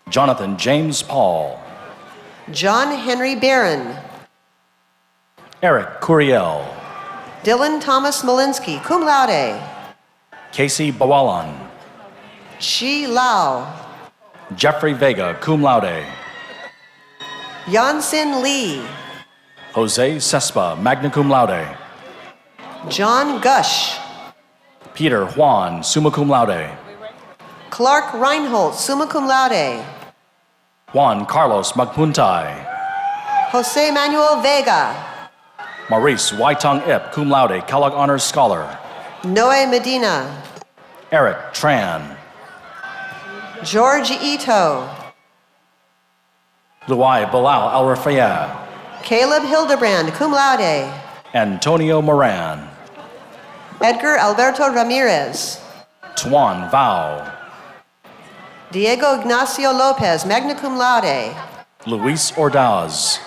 Jonathan James Paul. John Henry Barron, Eric Curiel. Dylan Thomas Malinsky, cum laude, Casey Bawalan. Chi Lao, Jeffrey Vega, cum laude. Yansin Lee, Jose Cespa, magna cum laude. John Gush, Peter Juan, summa cum laude. Clark Reinhold, summa cum laude, Juan Carlos Magpuntai. Jose Manuel Vega, Maurice Waitong Ip, cum laude, Kellogg Honors Scholar. Noe Medina, Eric Tran. George Ito, Luai Bilal Al Rafaya. Caleb Hildebrand, cum laude, Antonio Moran. Edgar Alberto Ramirez, Tuan Vao. Diego Ignacio Lopez, magna cum laude, Luis Ordaz.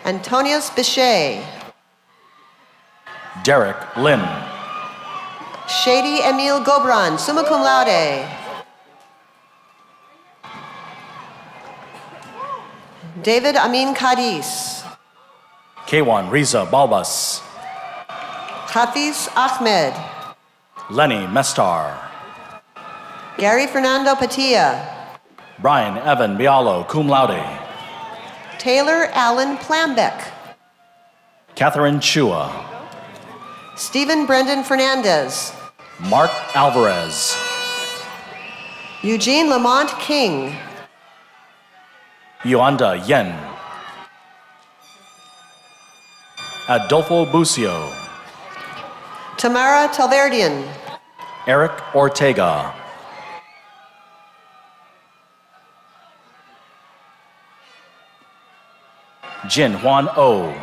Antonius Bichet, Derek Lin. Shady Emil Gobran, summa cum laude, David Amin Cadiz, Kewan Riza Balbas. Hafiz Ahmed, Lenny Mestar. Gary Fernando Patilla, Brian Evan Bialo, cum laude. Taylor Allen Plambeck, Catherine Chua. Stephen Brendan Fernandez, Mark Alvarez. Eugene Lamont King, Yoanda Yen. Adolfo Bucio. Tamara Talverdian, Eric Ortega. Jin Juan O.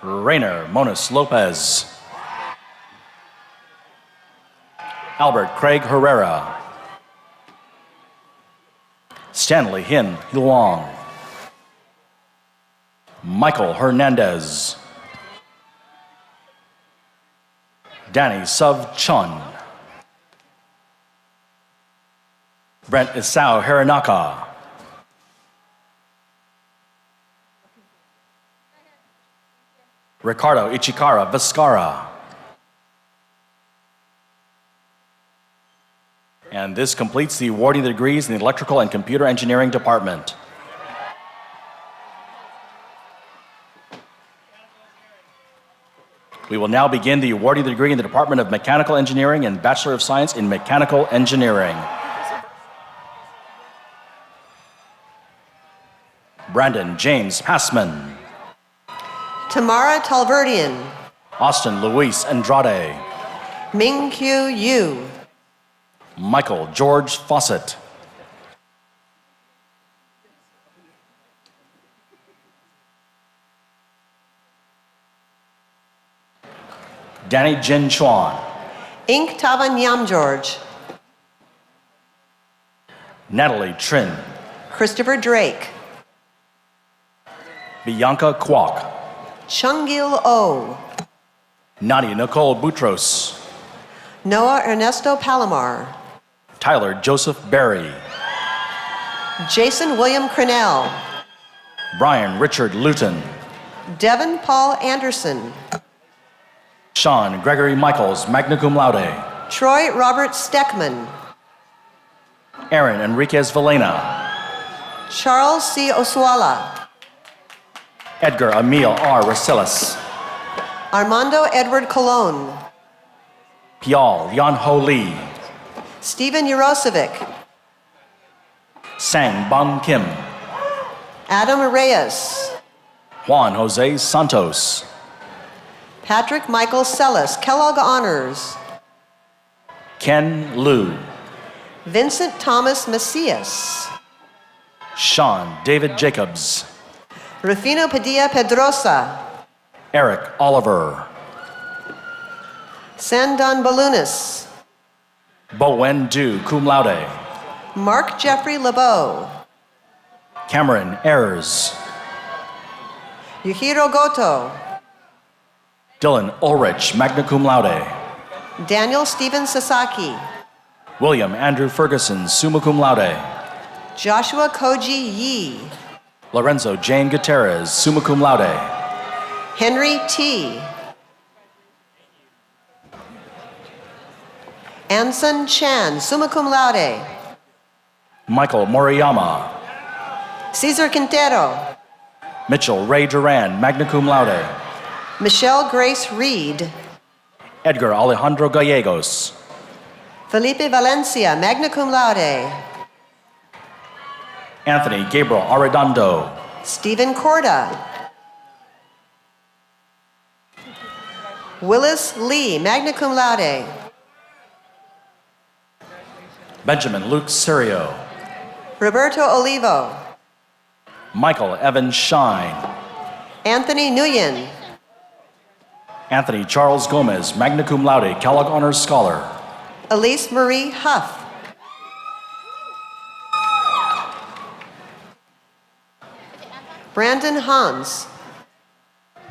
Rainer Monas Lopez. Albert Craig Herrera. Stanley Hin Luong. Michael Hernandez. Danny Suv Chun. Brent Isao Hiranaka. Ricardo Ichikara Viscara. And this completes the awarding the degrees in the Electrical and Computer Engineering Department. We will now begin the awarding the degree in the Department of Mechanical Engineering and Bachelor of Science in Mechanical Engineering. Brandon James Passman. Tamara Talverdian. Austin Luis Andrade. Ming-Kyu Yu. Michael George Fawcett. Danny Jin Chuan. Ink Tavan Yamgeorge. Natalie Trin. Christopher Drake. Bianca Kwok. Chungil O. Nadia Nicole Boutros. Noah Ernesto Palomar. Tyler Joseph Berry. Jason William Cronell. Brian Richard Luton. Devin Paul Anderson. Sean Gregory Michaels, magna cum laude. Troy Robert Steckman. Aaron Enriquez Valena. Charles C. Oswala. Edgar Emil R. Rasilis. Armando Edward Colon. Pial Yan Ho Lee. Stephen Yurosevic. Sang Bang Kim. Adam Reyes. Juan Jose Santos. Patrick Michael Sellis, Kellogg Honors. Ken Liu. Vincent Thomas Macias. Sean David Jacobs. Rufino Padilla Pedrosa. Eric Oliver. Sandon Balunas. Bowen Du, cum laude. Mark Jeffrey LeBeau. Cameron Ayers. Yuhiro Goto. Dylan Ulrich, magna cum laude. Daniel Stephen Sasaki. William Andrew Ferguson, summa cum laude. Joshua Koji Yi. Lorenzo Jane Gutierrez, summa cum laude. Henry T. Anson Chan, summa cum laude. Michael Moriyama. Cesar Quintero. Mitchell Ray Duran, magna cum laude. Michelle Grace Reed. Edgar Alejandro Gallegos. Felipe Valencia, magna cum laude. Anthony Gabriel Arredondo. Stephen Corda. Willis Lee, magna cum laude. Benjamin Luke Serio. Roberto Olivo. Michael Evan Shine. Anthony Nguyen. Anthony Charles Gomez, magna cum laude, Kellogg Honors Scholar. Elise Marie Huff. Brandon Hans.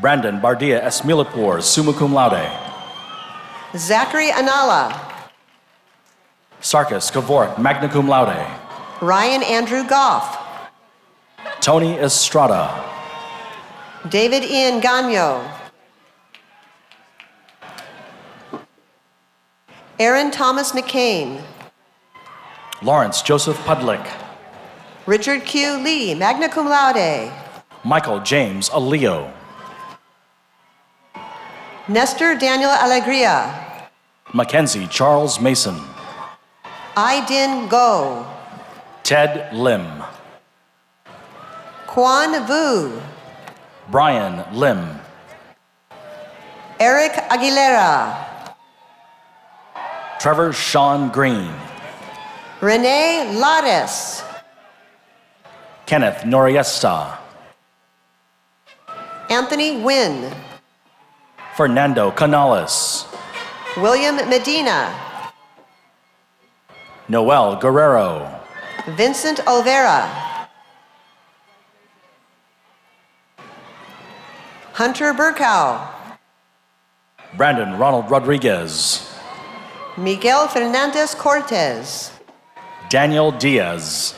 Brandon Bardia Esmilipur, summa cum laude. Zachary Anala. Sarkis Kavork, magna cum laude. Ryan Andrew Goff. Tony Estrada. David Ian Gagno. Aaron Thomas McCain. Lawrence Joseph Pudlick. Richard Q. Lee, magna cum laude. Michael James Aleo. Nestor Daniel Alegria. Mackenzie Charles Mason. Aidin Go. Ted Lim. Quan Vu. Brian Lim. Eric Aguilera. Trevor Sean Green. Renee Lades. Kenneth Noriesta. Anthony Wynn. Fernando Canales. William Medina. Noel Guerrero. Vincent Olvera. Hunter Burkow. Brandon Ronald Rodriguez. Miguel Fernandez Cortez. Daniel Diaz.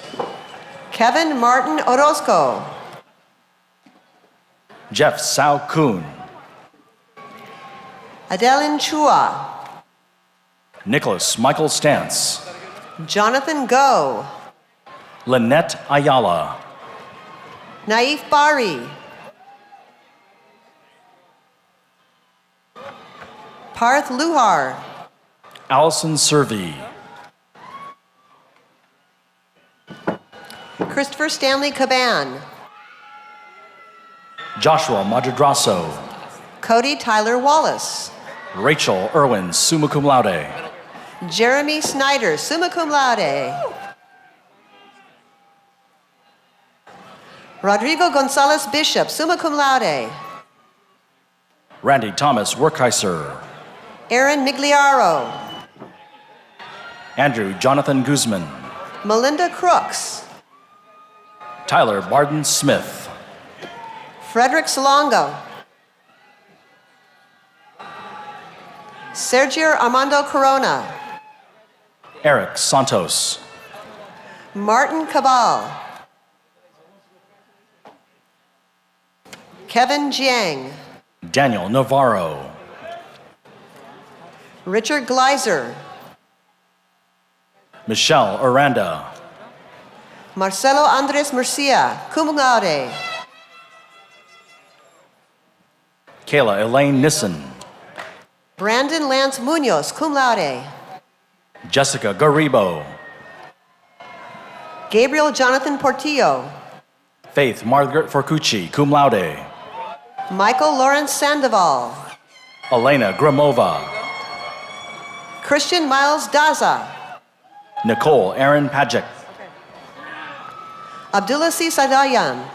Kevin Martin Orozco. Jeff Sao Kuhn. Adeline Chua. Nicholas Michael Stantz. Jonathan Go. Lynette Ayala. Naif Bari. Parth Luhar. Allison Servey. Christopher Stanley Caban. Joshua Madradraso. Cody Tyler Wallace. Rachel Irwin, summa cum laude. Jeremy Snyder, summa cum laude. Rodrigo Gonzalez Bishop, summa cum laude. Randy Thomas Werkheiser. Aaron Migliaro. Andrew Jonathan Guzman. Melinda Crooks. Tyler Barden Smith. Frederick Salongo. Sergio Armando Corona. Eric Santos. Martin Cabal. Kevin Jiang. Daniel Navarro. Richard Gleiser. Michelle Aranda. Marcelo Andres Murcia, cum laude. Kayla Elaine Nissen. Brandon Lance Munoz, cum laude. Jessica Garibo. Gabriel Jonathan Portillo. Faith Margaret Forcucci, cum laude. Michael Lawrence Sandoval. Elena Grimova. Christian Miles Daza. Nicole Aaron Pajic. Abdulaziz Sadayan.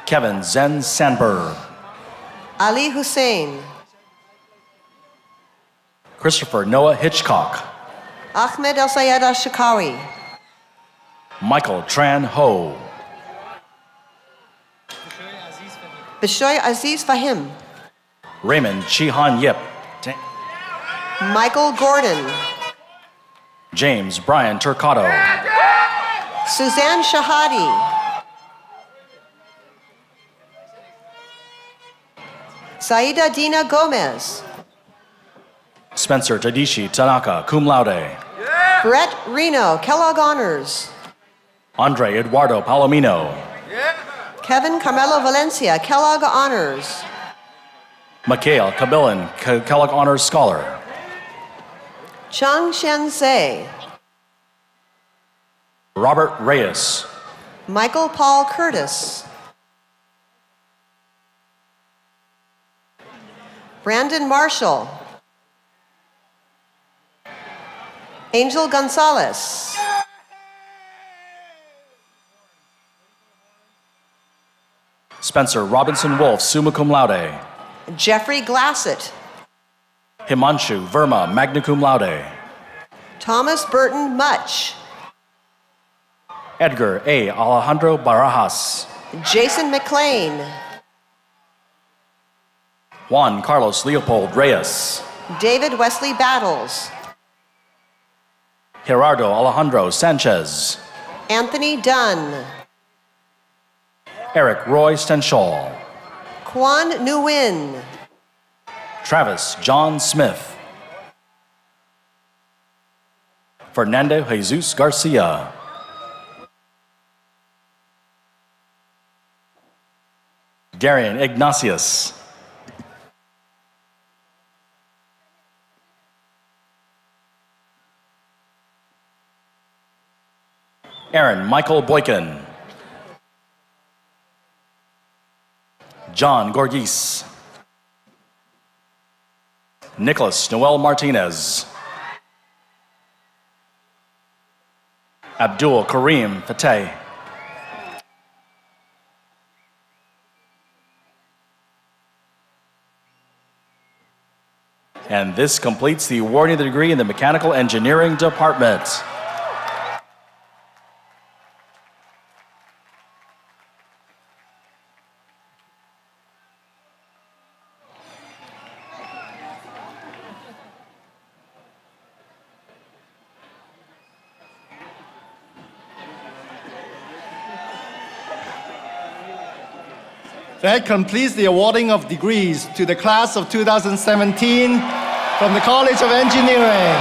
Kevin Zen Sandberg. Ali Hussein. Christopher Noah Hitchcock. Ahmed El Sayed Shakawi. Michael Tran Ho. Bishoy Aziz Fahim. Raymond Chihan Yip. Michael Gordon. James Brian Turcotto. Suzanne Shahadi. Saida Dina Gomez. Spencer Tadishi Tanaka, cum laude. Brett Reno, Kellogg Honors. Andre Eduardo Palomino. Kevin Carmelo Valencia, Kellogg Honors. Mikhail Kabilin, Kellogg Honors Scholar. Chang Shen-sei. Robert Reyes. Michael Paul Curtis. Brandon Marshall. Angel Gonzalez. Spencer Robinson Wolf, summa cum laude. Jeffrey Glassett. Himanshu Verma, magna cum laude. Thomas Burton Much. Edgar A. Alejandro Barajas. Jason McLean. Juan Carlos Leopold Reyes. David Wesley Battles. Gerardo Alejandro Sanchez. Anthony Dunn. Eric Roy Stenshall. Quan Nguyen. Travis John Smith. Fernando Jesus Garcia. Darian Ignatius. Aaron Michael Boykin. John Gorgis. Nicholas Noel Martinez. Abdul Kareem Fateh. And this completes the awarding of the degree in the Mechanical Engineering Department. That completes the awarding of degrees to the class of 2017 from the College of Engineering.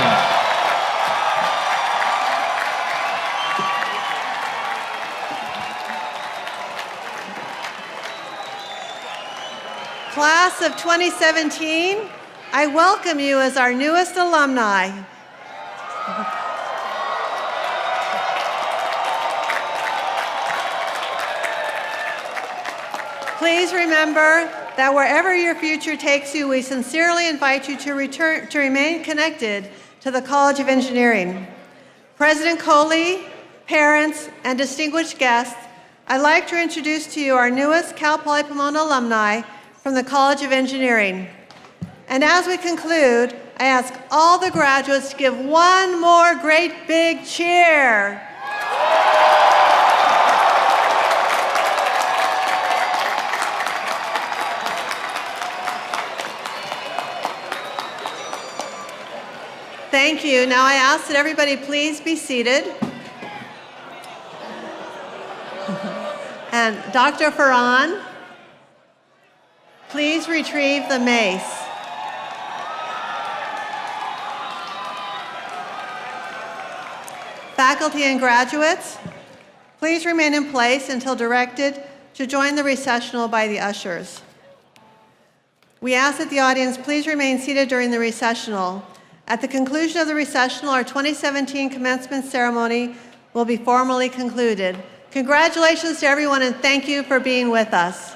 Class of 2017, I welcome you as our newest alumni. Please remember that wherever your future takes you, we sincerely invite you to remain connected to the College of Engineering. President Coley, parents, and distinguished guests, I'd like to introduce to you our newest Cal Poly Pomona alumni from the College of Engineering. And as we conclude, I ask all the graduates to give one more great big cheer. Thank you. Now I ask that everybody please be seated. And Dr. Farhan, please retrieve the mace. Faculty and graduates, please remain in place until directed to join the recessional by the ushers. We ask that the audience please remain seated during the recessional. At the conclusion of the recessional, our 2017 commencement ceremony will be formally concluded. Congratulations to everyone and thank you for being with us.